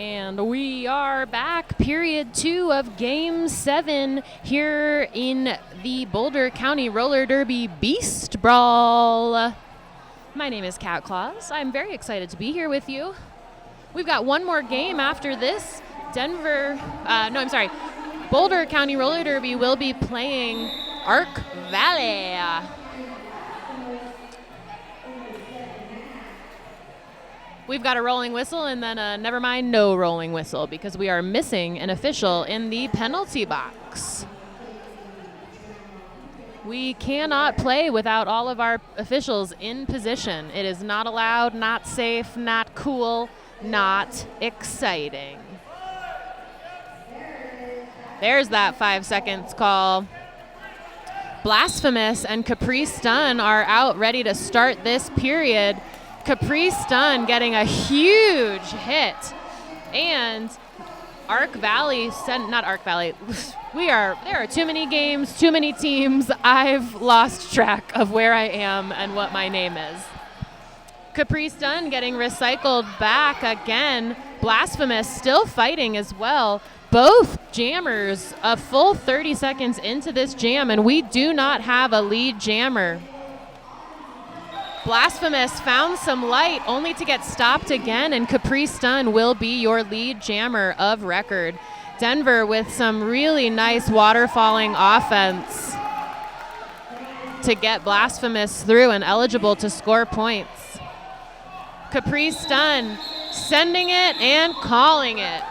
And we are back, period 2 of Game 7 here in the Boulder County Roller Derby Beast Brawl. My name is Cat Claus. I'm very excited to be here with you. We've got one more game after this. Boulder County Roller Derby will be playing Arc Valley. We've got a rolling whistle and then a never mind no rolling whistle because we are missing an official in the penalty box. We cannot play without all of our officials in position. It is not allowed, not safe, not cool, not exciting. There's that 5 seconds call. Blasphemous and Capri Stun are out ready to start this period. Capri Stun getting a huge hit. And Arc Valley, not Arc Valley, there are too many games, too many teams. I've lost track of where I am and what my name is. Capri Stun getting recycled back again. Blasphemous still fighting as well. Both jammers a full 30 seconds into this jam, and we do not have a lead jammer. Blasphemous found some light only to get stopped again, and Capri Stun will be your lead jammer of record. Denver with some really nice waterfalling offense to get Blasphemous through and eligible to score points. Capri Stun sending it and calling it.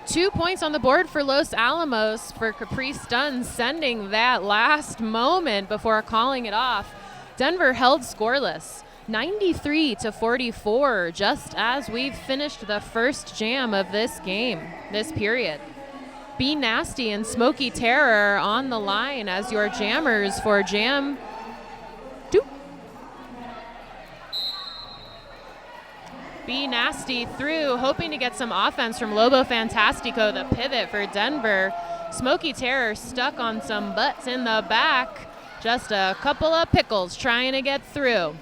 2 points on the board for Los Alamos for Capri Stun, sending that last moment before calling it off. Denver held scoreless, 93-44, just as we've finished the first jam of this game, this period. Be Nasty and Smoky Terror on the line as your jammers for Jam 2. Be Nasty through, hoping to get some offense from Lobo Fantastico, the pivot for Denver. Smoky Terror stuck on some butts in the back. Just a couple of pickles trying to get through.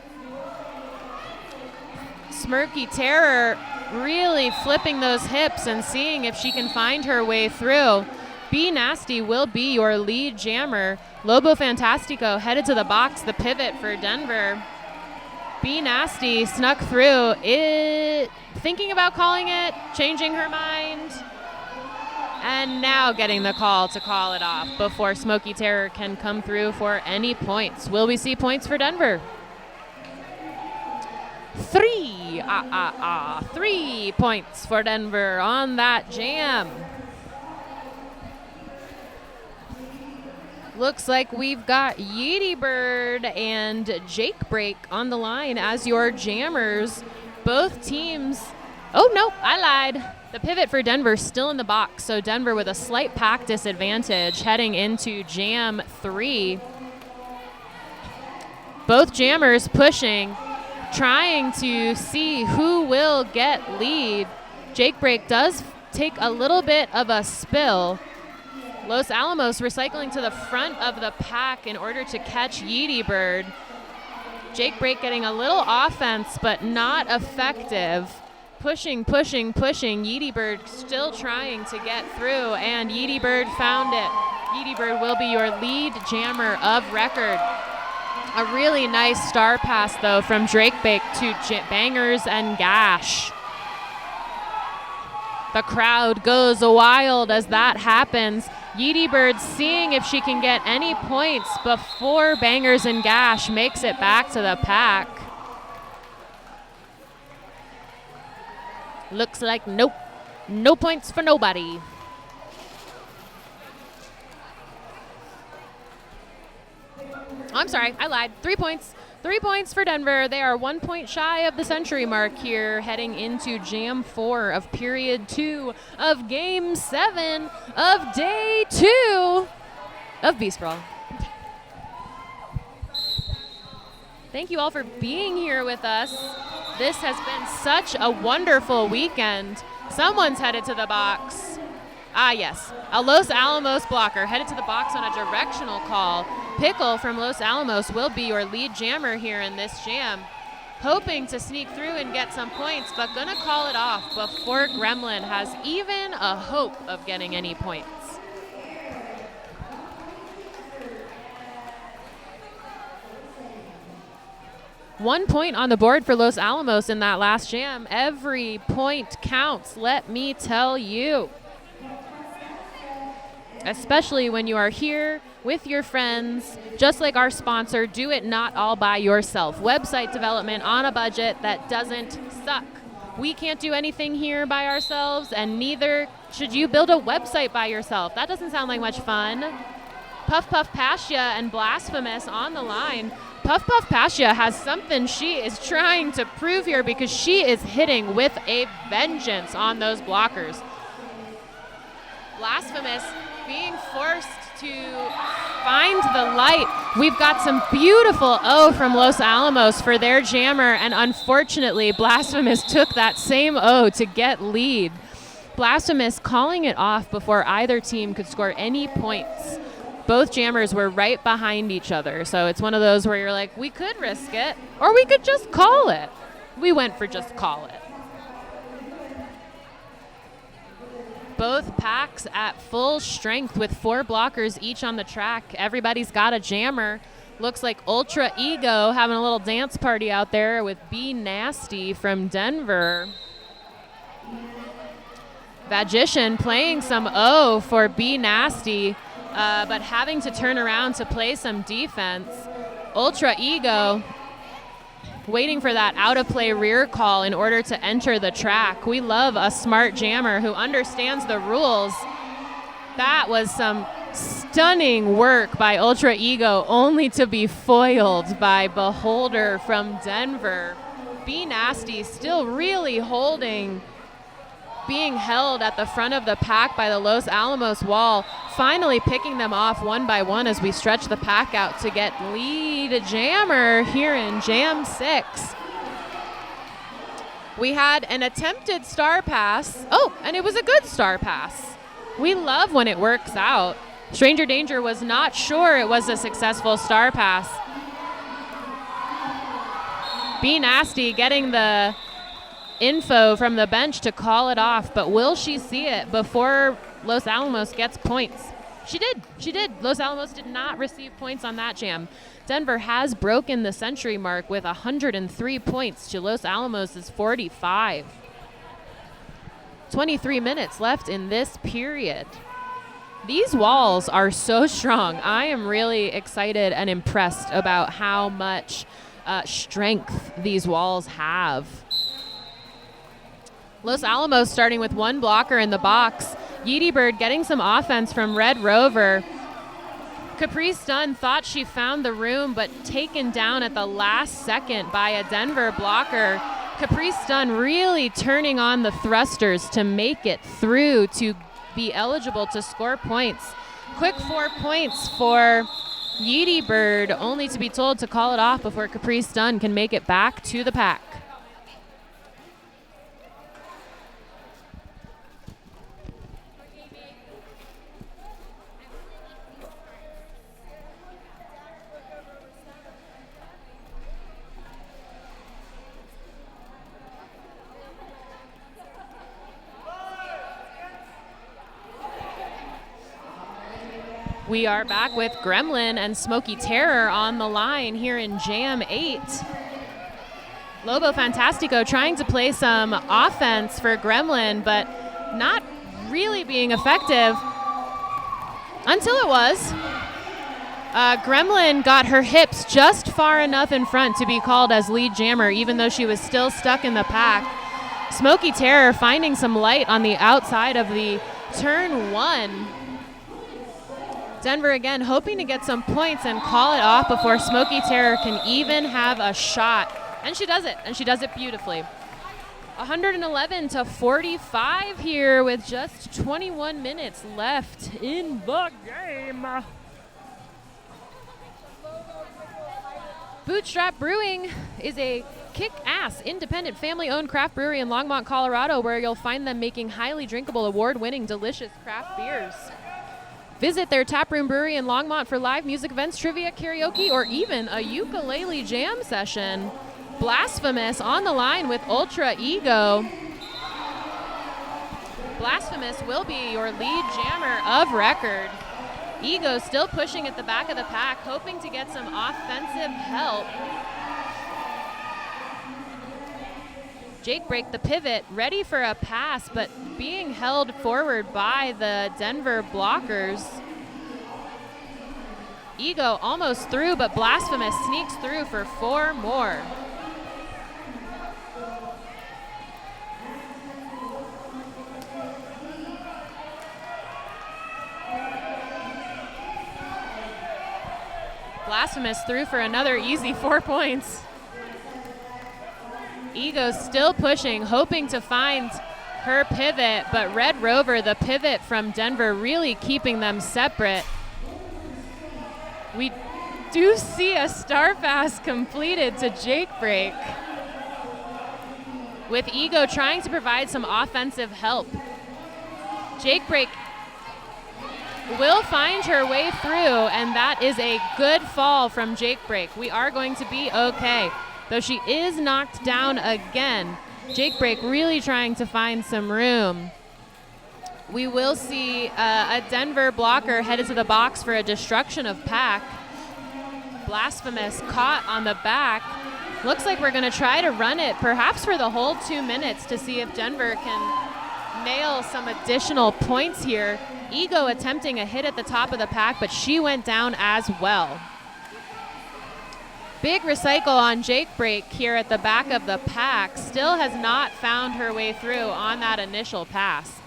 Smoky Terror really flipping those hips and seeing if she can find her way through. Be Nasty will be your lead jammer. Lobo Fantastico headed to the box, the pivot for Denver. Be Nasty snuck through, thinking about calling it, changing her mind, and now getting the call to call it off before Smoky Terror can come through for any points. Will we see points for Denver? 3 points for Denver on that jam. Looks like we've got Yeety Bird and Jake Break on the line as your jammers. Both teams. Oh, no, I lied. The pivot for Denver still in the box, so Denver with a slight pack disadvantage heading into Jam 3. Both jammers pushing, trying to see who will get lead. Jake Break does take a little bit of a spill. Los Alamos recycling to the front of the pack in order to catch Yeety Bird. Jake Break getting a little offense, but not effective. Pushing. Yeety Bird still trying to get through, and Yeety Bird found it. Yeety Bird will be your lead jammer of record. A really nice star pass, though, from Drake Bake to Bangers and Gash. The crowd goes wild as that happens. Yeety Bird seeing if she can get any points before Bangers and Gash makes it back to the pack. Looks like nope. No points for nobody. I'm sorry, I lied. 3 points. 3 points for Denver. They are 1 point shy of the century mark here, heading into Jam 4 of Period 2 of Game 7 of Day 2 of Beast Brawl. Thank you all for being here with us. This has been such a wonderful weekend. Someone's headed to the box. Ah, yes. A Los Alamos blocker headed to the box on a directional call. Pickle from Los Alamos will be your lead jammer here in this jam. hoping to sneak through and get some points, but gonna call it off before Gremlin has even a hope of getting any points. One point on the board for Los Alamos in that last jam. Every point counts, let me tell you. Especially when you are here with your friends, just like our sponsor, do it not all by yourself. Website development on a budget that doesn't suck. We can't do anything here by ourselves, and neither should you build a website by yourself. That doesn't sound like much fun. Puff Puff Pasha and Blasphemous on the line. Puff Puff Pasha has something she is trying to prove here because she is hitting with a vengeance on those blockers. Blasphemous being forced to find the light. We've got some beautiful O from Los Alamos for their jammer, and unfortunately, Blasphemous took that same O to get lead. Blasphemous calling it off before either team could score any points. Both jammers were right behind each other, so it's one of those where you're like, we could risk it, or we could just call it. We went for just call it. Both packs at full strength with 4 blockers each on the track. Everybody's got a jammer. Looks like Ultra Ego having a little dance party out there with Be Nasty from Denver. Vagician playing some O for Be Nasty, but having to turn around to play some defense. Ultra Ego waiting for that out-of-play rear call in order to enter the track. We love a smart jammer who understands the rules. That was some stunning work by Ultra Ego, only to be foiled by Beholder from Denver. Be Nasty still really holding, being held at the front of the pack by the Los Alamos wall, finally picking them off one by one as we stretch the pack out to get lead jammer here in Jam 6. We had an attempted star pass. Oh, and it was a good star pass. We love when it works out. Stranger Danger was not sure it was a successful star pass. Be Nasty getting the info from the bench to call it off, but will she see it before Los Alamos gets points? She did. Los Alamos did not receive points on that jam. Denver has broken the century mark with 103 points to Los Alamos' 45. 23 minutes left in this period. These walls are so strong. I am really excited and impressed about how much strength these walls have. Los Alamos starting with 1 blocker in the box. Yeety Bird getting some offense from Red Rover. Caprice Dunn thought she found the room, but taken down at the last second by a Denver blocker. Caprice Dunn really turning on the thrusters to make it through to be eligible to score points. Quick 4 points for Yeety Bird, only to be told to call it off before Caprice Dunn can make it back to the pack. We are back with Gremlin and Smoky Terror on the line here in Jam 8. Lobo Fantastico trying to play some offense for Gremlin, but not really being effective until it was. Gremlin got her hips just far enough in front to be called as lead jammer, even though she was still stuck in the pack. Smoky Terror finding some light on the outside of the turn 1. Denver again hoping to get some points and call it off before Smoky Terror can even have a shot. And she does it, and she does it beautifully. 111 to 45 here with just 21 minutes left in the game. Bootstrap Brewing is a kick-ass, independent, family-owned craft brewery in Longmont, Colorado, where you'll find them making highly drinkable, award-winning, delicious craft beers. Visit their taproom brewery in Longmont for live music events, trivia, karaoke, or even a ukulele jam session. Blasphemous on the line with Ultra Ego. Blasphemous will be your lead jammer of record. Ego still pushing at the back of the pack, hoping to get some offensive help. Jake Break the pivot, ready for a pass, but being held forward by the Denver blockers. Ego almost through, but Blasphemous sneaks through for 4 more. Blasphemous through for another easy 4 points. Ego still pushing, hoping to find her pivot, but Red Rover, the pivot from Denver, really keeping them separate. We do see a star pass completed to Jake Break, with Ego trying to provide some offensive help. Jake Break will find her way through, and that is a good fall from Jake Break. We are going to be okay. Though she is knocked down again, Jake Break really trying to find some room. We will see a Denver blocker headed to the box for a destruction of pack. Blasphemous caught on the back. Looks like we're going to try to run it, perhaps for the whole 2 minutes, to see if Denver can nail some additional points here. Ego attempting a hit at the top of the pack, but she went down as well. Big recycle on Jake Break here at the back of the pack. Still has not found her way through on that initial pass.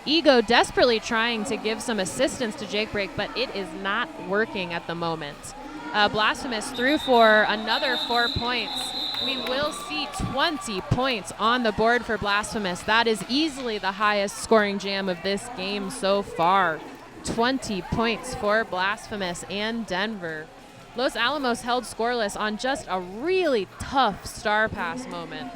Ego desperately trying to give some assistance to Jake Break, but it is not working at the moment. Blasphemous through for another 4 points. We will see 20 points on the board for Blasphemous. That is easily the highest scoring jam of this game so far. 20 points for Blasphemous and Denver. Los Alamos held scoreless on just a really tough star pass moment.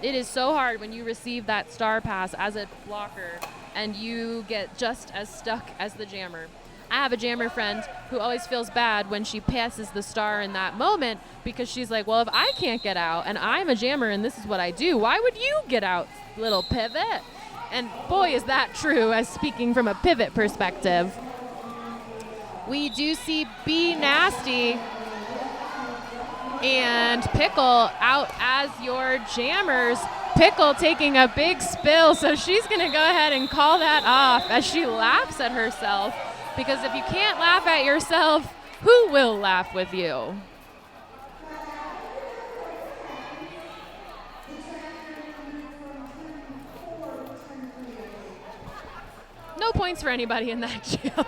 It is so hard when you receive that star pass as a blocker and you get just as stuck as the jammer. I have a jammer friend who always feels bad when she passes the star in that moment, because she's like, well, if I can't get out and I'm a jammer and this is what I do, why would you get out, little pivot? And boy, is that true, as speaking from a pivot perspective. We do see B Nasty and Pickle out as your jammers. Pickle taking a big spill, so she's going to go ahead and call that off as she laughs at herself, because if you can't laugh at yourself, who will laugh with you? No points for anybody in that jam.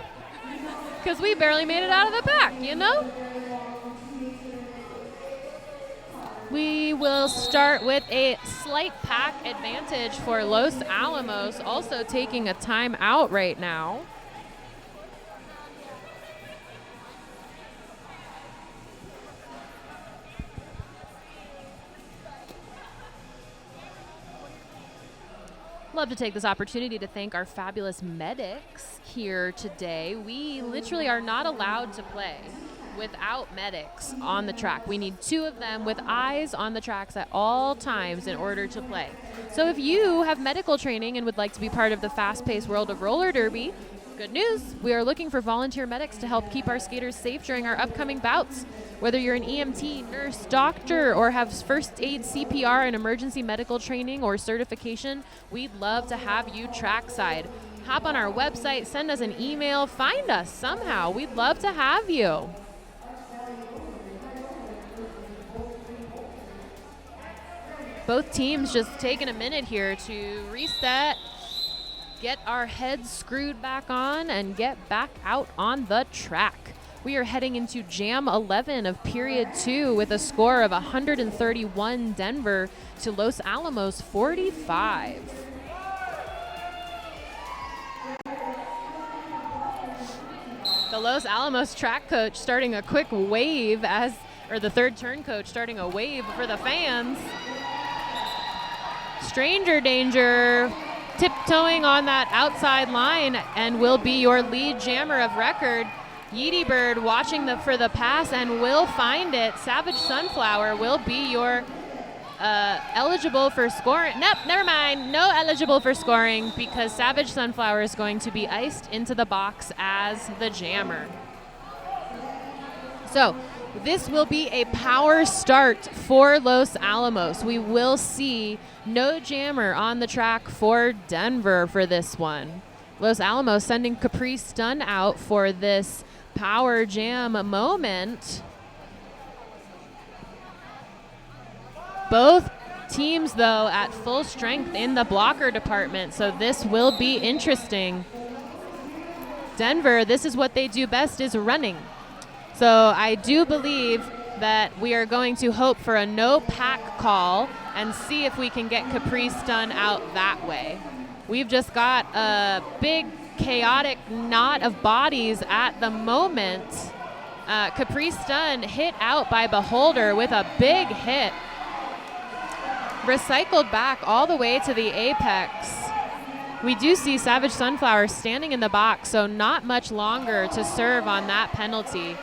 Because we barely made it out of the back, you know? We will start with a slight pack advantage for Los Alamos, also taking a timeout right now. Love to take this opportunity to thank our fabulous medics here today. We literally are not allowed to play without medics on the track. We need 2 of them with eyes on the tracks at all times in order to play. So if you have medical training and would like to be part of the fast-paced world of roller derby, good news, we are looking for volunteer medics to help keep our skaters safe during our upcoming bouts. Whether you're an EMT, nurse, doctor, or have first aid, CPR, and emergency medical training or certification, we'd love to have you trackside. Hop on our website, send us an email, find us somehow. We'd love to have you. Both teams just taking a minute here to reset, get our heads screwed back on, and get back out on the track. We are heading into Jam 11 of Period 2 with a score of 131 Denver to Los Alamos 45. The Los Alamos track coach starting a quick wave or the third turn coach starting a wave for the fans. Stranger Danger tiptoeing on that outside line and will be your lead jammer of record. Yeety Bird watching for the pass and will find it. Savage Sunflower will be your eligible for scoring. Nope, never mind. No eligible for scoring because Savage Sunflower is going to be iced into the box as the jammer. So this will be a power start for Los Alamos. We will see no jammer on the track for Denver for this one. Los Alamos sending Capri Stun out for this power jam moment. Both teams, though, at full strength in the blocker department, so this will be interesting. Denver, this is what they do best, is running. So I do believe that we are going to hope for a no pack call and see if we can get Capri Stun out that way. We've just got a big chaotic knot of bodies at the moment. Capri Stun hit out by Beholder with a big hit. Recycled back all the way to the apex. We do see Savage Sunflower standing in the box, so not much longer to serve on that penalty.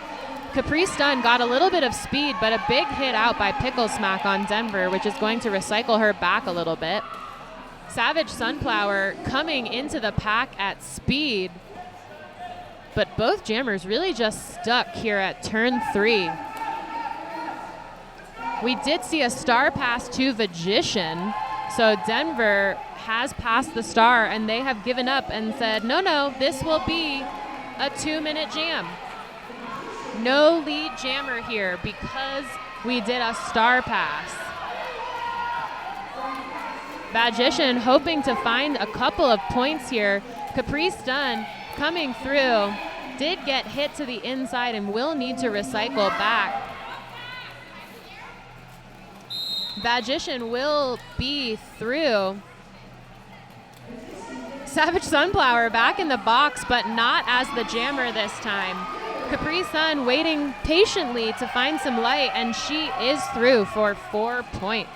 Capri Stun got a little bit of speed, but a big hit out by Pickle Smack on Denver, which is going to recycle her back a little bit. Savage Sunflower coming into the pack at speed, but both jammers really just stuck here at turn 3. We did see a star pass to Vagician, so Denver has passed the star, and they have given up and said, no, this will be a 2-minute jam. No lead jammer here because we did a star pass. Vagician hoping to find a couple of points here. Capri Stun coming through, did get hit to the inside and will need to recycle back. Vagician will be through. Savage Sunflower back in the box, but not as the jammer this time. Capri Sun waiting patiently to find some light, and she is through for 4 points.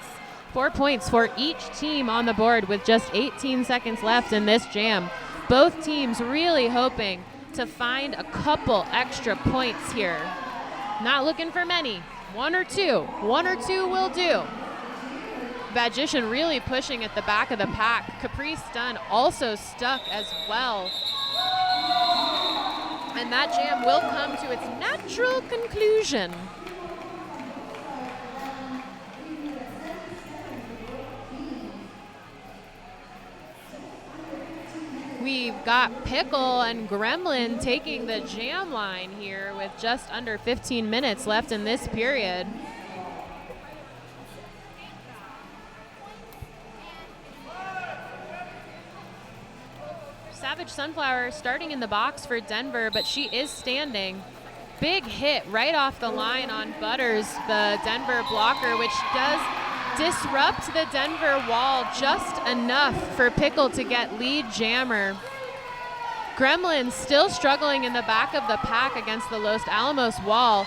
4 points for each team on the board with just 18 seconds left in this jam. Both teams really hoping to find a couple extra points here. Not looking for many. 1 or 2. 1 or 2 will do. Vagician really pushing at the back of the pack. Capri Stun also stuck as well. And that jam will come to its natural conclusion. We've got Pickle and Gremlin taking the jam line here with just under 15 minutes left in this period. Savage Sunflower starting in the box for Denver, but she is standing. Big hit right off the line on Butters, the Denver blocker, which does disrupt the Denver wall just enough for Pickle to get lead jammer. Gremlin still struggling in the back of the pack against the Los Alamos wall.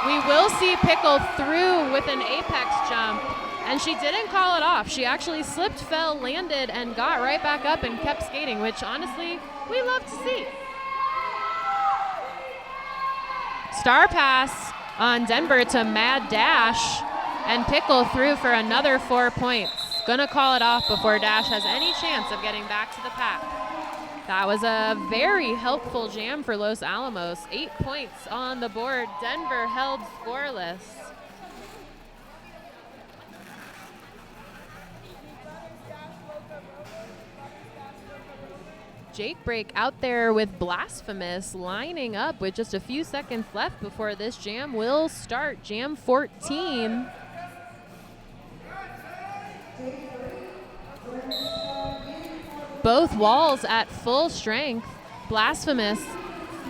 We will see Pickle through with an apex jump. And she didn't call it off. She actually slipped, fell, landed, and got right back up and kept skating, which honestly, we love to see. Star pass on Denver to Mad Dash, and Pickle through for another 4 points. Gonna call it off before Dash has any chance of getting back to the pack. That was a very helpful jam for Los Alamos. 8 points on the board. Denver held scoreless. Jake Break out there with Blasphemous lining up with just a few seconds left before this jam will start. Jam 14. Both walls at full strength. Blasphemous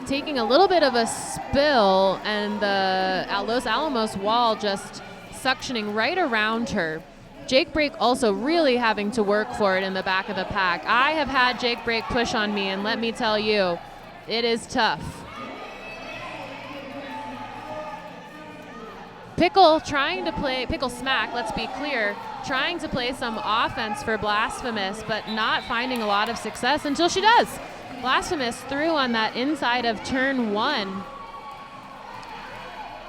taking a little bit of a spill, and the Los Alamos wall just suctioning right around her. Jake Break also really having to work for it in the back of the pack. I have had Jake Break push on me, and let me tell you, it is tough. Pickle trying to play, Pickle Smack, let's be clear, trying to play some offense for Blasphemous, but not finding a lot of success until she does. Blasphemous through on that inside of turn 1.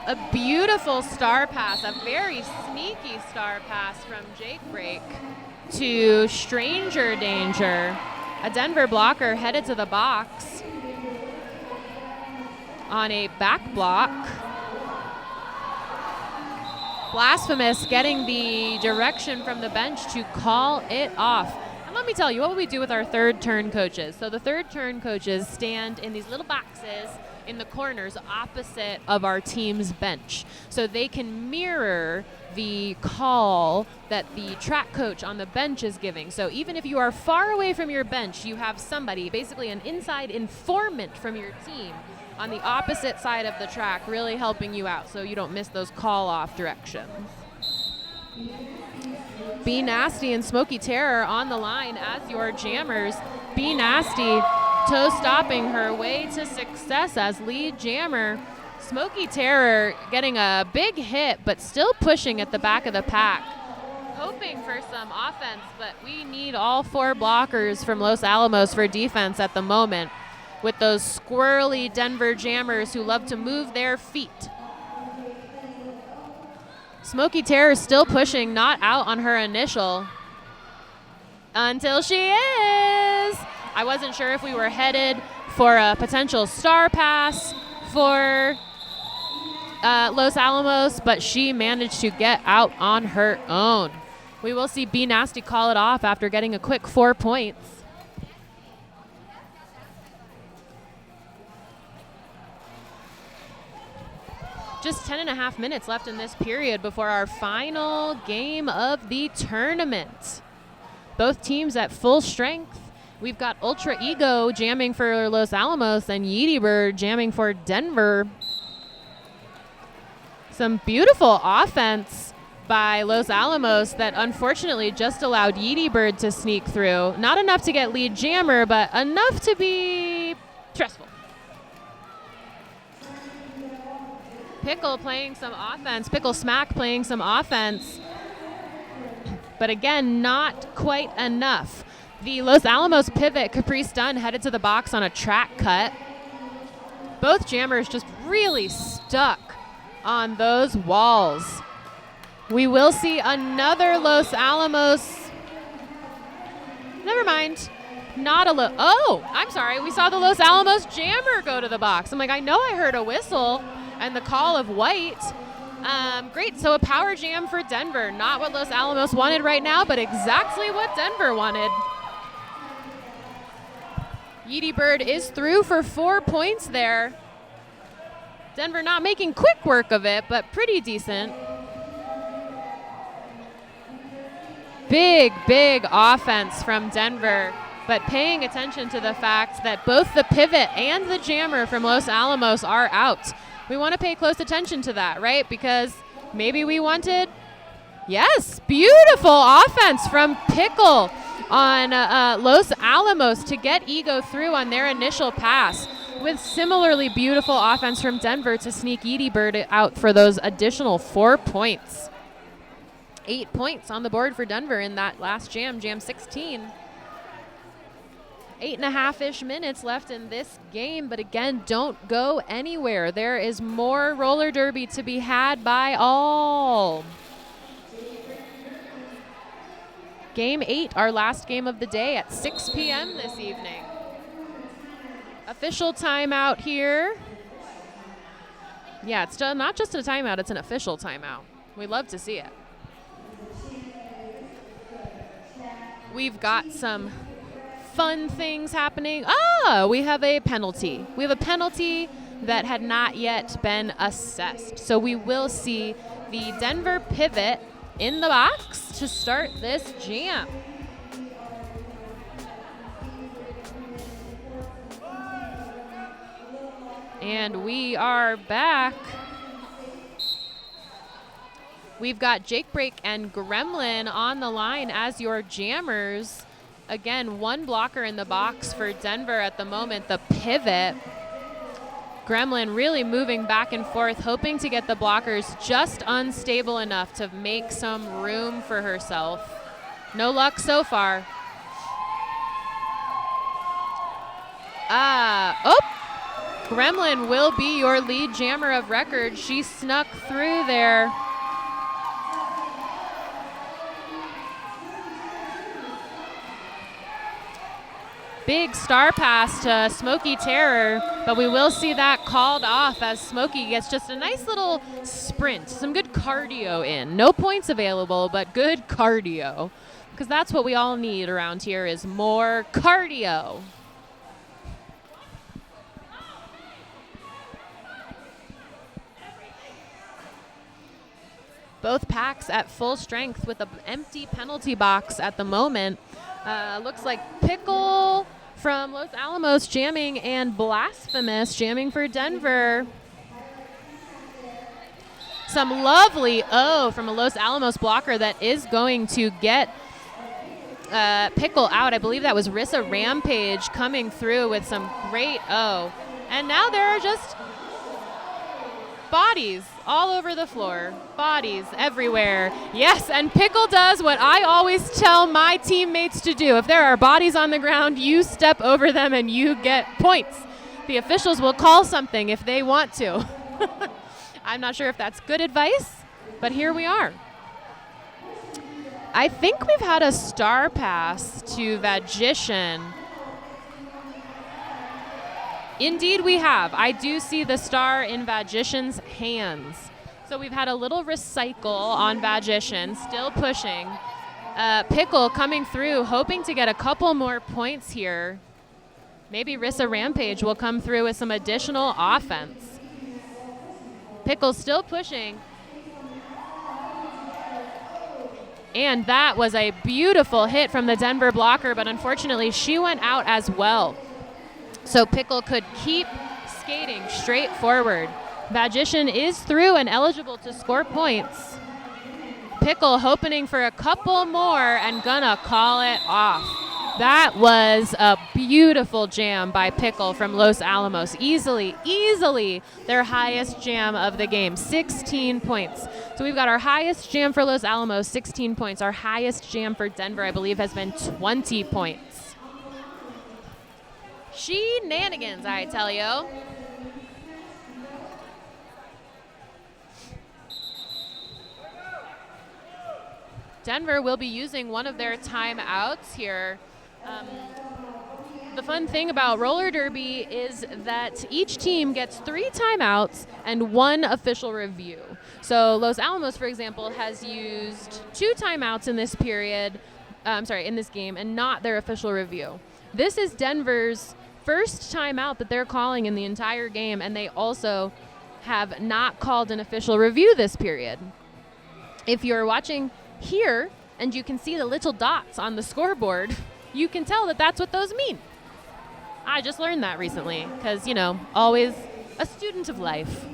A beautiful star pass, a very sneaky star pass from Jake Break to Stranger Danger. A Denver blocker headed to the box on a back block. Blasphemous getting the direction from the bench to call it off. And let me tell you, what would we do with our third turn coaches? So the third turn coaches stand in these little boxes in the corners opposite of our team's bench. So they can mirror the call that the track coach on the bench is giving. So even if you are far away from your bench, you have somebody, basically an inside informant from your team, on the opposite side of the track, really helping you out so you don't miss those call-off directions. Be Nasty and Smoky Terror on the line as your jammers. Be Nasty toe-stopping her way to success as lead jammer. Smoky Terror getting a big hit, but still pushing at the back of the pack, hoping for some offense, but we need all 4 blockers from Los Alamos for defense at the moment, with those squirrely Denver jammers who love to move their feet. Smoky Terror still pushing, not out on her initial. Until she is. I wasn't sure if we were headed for a potential star pass for Los Alamos, but she managed to get out on her own. We will see Be Nasty call it off after getting a quick 4 points. Just 10.5 minutes left in this period before our final game of the tournament. Both teams at full strength. We've got Ultra Ego jamming for Los Alamos and Yeety Bird jamming for Denver. Some beautiful offense by Los Alamos that unfortunately just allowed Yeety Bird to sneak through. Not enough to get lead jammer, but enough to be stressful. Pickle playing some offense. Pickle Smack playing some offense. But again, not quite enough. The Los Alamos pivot, Caprice Dunn, headed to the box on a track cut. Both jammers just really stuck on those walls. We will see another Los Alamos. Never mind. Not a oh, I'm sorry. We saw the Los Alamos jammer go to the box. I'm like, I know I heard a whistle and the call of white. Great, so a power jam for Denver. Not what Los Alamos wanted right now, but exactly what Denver wanted. Yeety Bird is through for 4 points there. Denver not making quick work of it, but pretty decent. Big, big offense from Denver, but paying attention to the fact that both the pivot and the jammer from Los Alamos are out. We want to pay close attention to that, right? Because maybe we wanted, yes, beautiful offense from Pickle on Los Alamos to get Ego through on their initial pass, with similarly beautiful offense from Denver to sneak Yeety Bird out for those additional 4 points. 8 points on the board for Denver in that last jam, jam 16. 8.5-ish minutes left in this game, but again, don't go anywhere. There is more roller derby to be had by all. Game 8, our last game of the day at 6 p.m. this evening. Official timeout here. Yeah, it's not just a timeout, it's an official timeout. We love to see it. We've got some fun things happening. We have a penalty. We have a penalty that had not yet been assessed. So we will see the Denver pivot in the box to start this jam. And we are back. We've got Jake Break and Gremlin on the line as your jammers. Again, one blocker in the box for Denver at the moment, the pivot. Gremlin really moving back and forth, hoping to get the blockers just unstable enough to make some room for herself. No luck so far. Gremlin will be your lead jammer of record. She snuck through there. Big star pass to Smokey Terror, but we will see that called off as Smokey gets just a nice little sprint, some good cardio in. No points available, but good cardio, because that's what we all need around here is more cardio. Both packs at full strength with an empty penalty box at the moment. Looks like Pickle from Los Alamos jamming and Blasphemous jamming for Denver. Some lovely O from a Los Alamos blocker that is going to get Pickle out. I believe that was Rissa Rampage coming through with some great O. And now there are just bodies all over the floor. Bodies everywhere. Yes, and Pickle does what I always tell my teammates to do. If there are bodies on the ground, you step over them and you get points. The officials will call something if they want to. I'm not sure if that's good advice, but here we are. I think we've had a star pass to Vagician. Indeed we have. I do see the star in Vagician's hands. So we've had a little recycle on Vagician, still pushing. Pickle coming through, hoping to get a couple more points here. Maybe Rissa Rampage will come through with some additional offense. Pickle still pushing. And that was a beautiful hit from the Denver blocker, but unfortunately she went out as well. So Pickle could keep skating straight forward. Vagician is through and eligible to score points. Pickle hoping for a couple more and gonna call it off. That was a beautiful jam by Pickle from Los Alamos. Easily their highest jam of the game, 16 points. So we've got our highest jam for Los Alamos, 16 points. Our highest jam for Denver, I believe, has been 20 points. Shenanigans, I tell you. Denver will be using one of their timeouts here. The fun thing about roller derby is that each team gets 3 timeouts and 1 official review. So Los Alamos, for example, has used 2 timeouts in this period, in this game, and not their official review. This is Denver's first timeout that they're calling in the entire game, and they also have not called an official review this period. If you're watching here and you can see the little dots on the scoreboard, you can tell that that's what those mean. I just learned that recently because, always a student of life.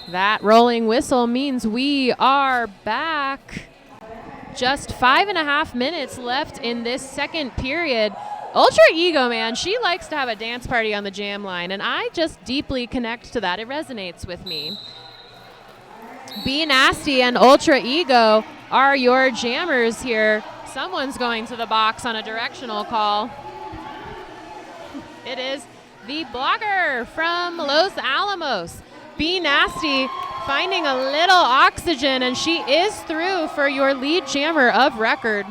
That rolling whistle means we are back. Just 5.5 minutes left in this second period. Ultra Ego, man, she likes to have a dance party on the jam line, and I just deeply connect to that. It resonates with me. Be Nasty and Ultra Ego are your jammers here. Someone's going to the box on a directional call. It is the blogger from Los Alamos. Be Nasty finding a little oxygen, and she is through for your lead jammer of record.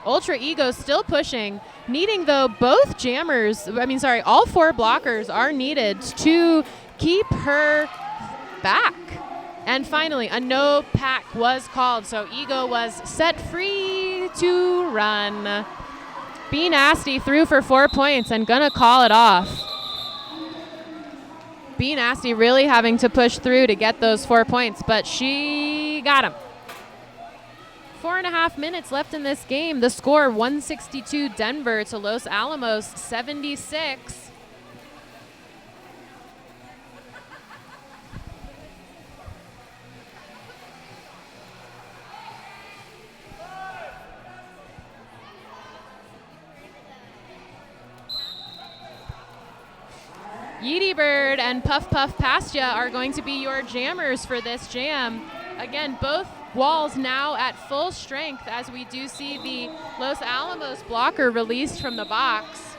Ultra Ego still pushing, needing though all 4 blockers are needed to keep her back. And finally, a no pack was called, so Ego was set free to run. Be Nasty through for 4 points and gonna call it off. Be Nasty really having to push through to get those 4 points, but she got them. 4.5 minutes left in this game. The score 162 Denver to Los Alamos 76. Yeety Bird and Puff Puff Past Ya are going to be your jammers for this jam. Again, both walls now at full strength as we do see the Los Alamos blocker released from the box.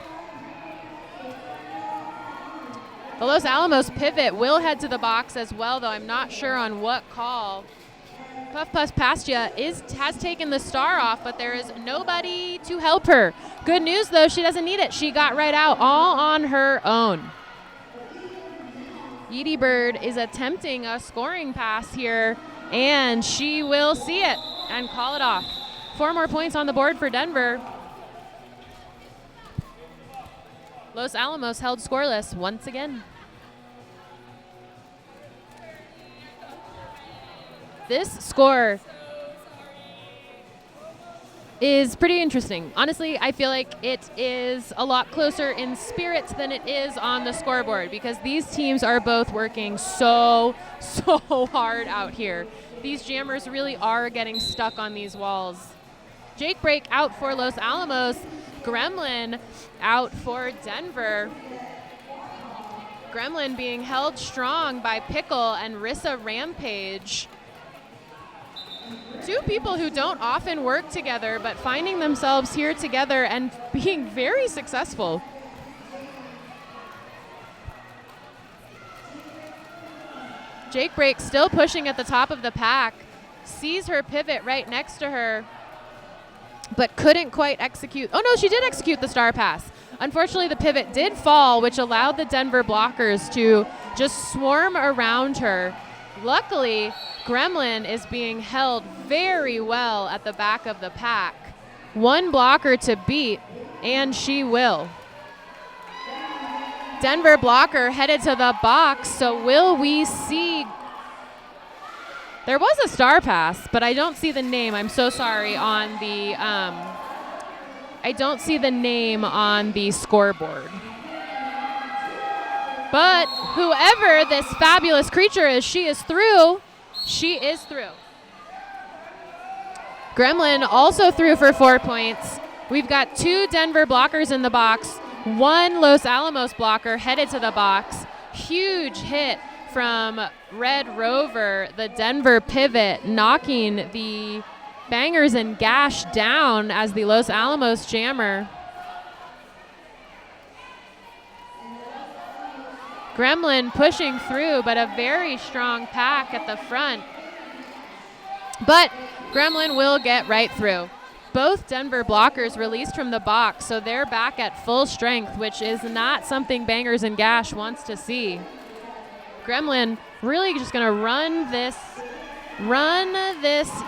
The Los Alamos pivot will head to the box as well, though I'm not sure on what call. Puff Puff Past Ya has taken the star off, but there is nobody to help her. Good news, though, she doesn't need it. She got right out all on her own. Yeety Bird is attempting a scoring pass here, and she will see it and call it off. 4 more points on the board for Denver. Los Alamos held scoreless once again. This score is pretty interesting. Honestly, I feel like it is a lot closer in spirit than it is on the scoreboard because these teams are both working so hard out here. These jammers really are getting stuck on these walls. Jake Break out for Los Alamos. Gremlin out for Denver. Gremlin being held strong by Pickle and Rissa Rampage. 2 people who don't often work together, but finding themselves here together and being very successful. Jake Break still pushing at the top of the pack. Sees her pivot right next to her, but couldn't quite execute. Oh no, she did execute the star pass. Unfortunately, the pivot did fall, which allowed the Denver blockers to just swarm around her. Luckily, Gremlin is being held very well at the back of the pack. 1 blocker to beat, and she will. Denver blocker headed to the box, so will we see? There was a star pass, but I don't see the name. I'm so sorry on the, I don't see the name on the scoreboard. But whoever this fabulous creature is, she is through. She is through. Gremlin also through for 4 points. We've got 2 Denver blockers in the box, 1 Los Alamos blocker headed to the box. Huge hit from Red Rover, the Denver pivot, knocking the Bangers and Gash down as the Los Alamos jammer. Gremlin pushing through, but a very strong pack at the front. But Gremlin will get right through. Both Denver blockers released from the box, so they're back at full strength, which is not something Bangers and Gash wants to see. Gremlin really just gonna run this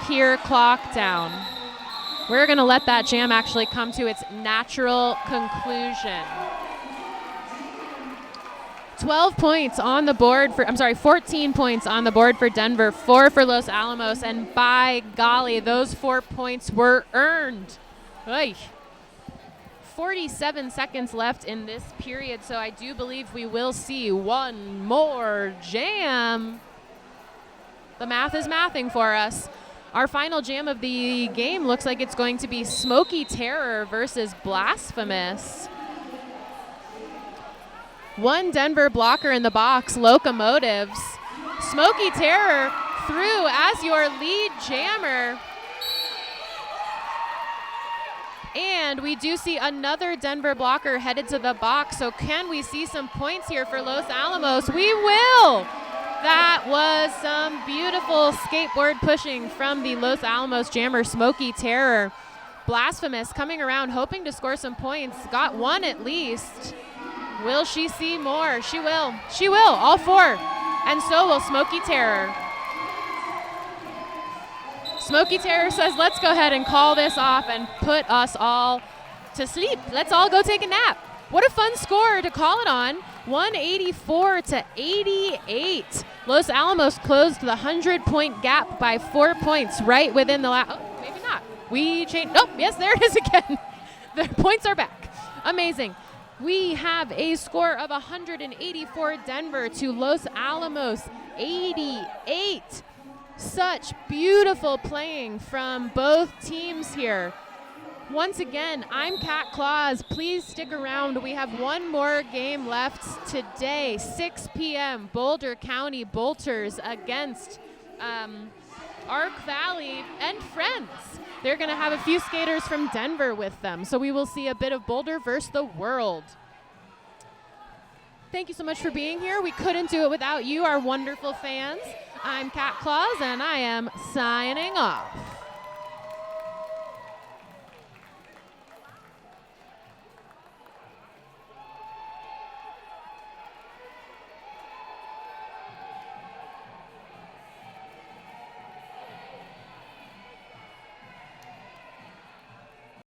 here clock down. We're gonna let that jam actually come to its natural conclusion. 12 points on the board for, 14 points on the board for Denver, 4 for Los Alamos, and by golly, those 4 points were earned. Oy. 47 seconds left in this period, so I do believe we will see one more jam. The math is mathing for us. Our final jam of the game looks like it's going to be Smoky Terror versus Blasphemous. 1 Denver blocker in the box, Locomotives. Smoky Terror through as your lead jammer. And we do see another Denver blocker headed to the box, so can we see some points here for Los Alamos? We will! That was some beautiful skateboard pushing from the Los Alamos jammer, Smoky Terror. Blasphemous coming around, hoping to score some points. Got 1 at least. Will she see more? She will. She will, all 4. And so will Smoky Terror. Smoky Terror says, let's go ahead and call this off and put us all to sleep. Let's all go take a nap. What a fun score to call it on. 184 to 88. Los Alamos closed the 100-point gap by 4 points right within the last. Oh, maybe not. We changed. Oh, yes, there it is again. The points are back. Amazing. We have a score of 184 Denver to Los Alamos 88. Such beautiful playing from both teams here. Once again, I'm Kat Claus. Please stick around. We have one more game left today, 6 p.m. Boulder County Bolters against Arc Valley and friends. They're going to have a few skaters from Denver with them, so we will see a bit of Boulder versus the world. Thank you so much for being here. We couldn't do it without you, our wonderful fans. I'm Kat Claus, and I am signing off.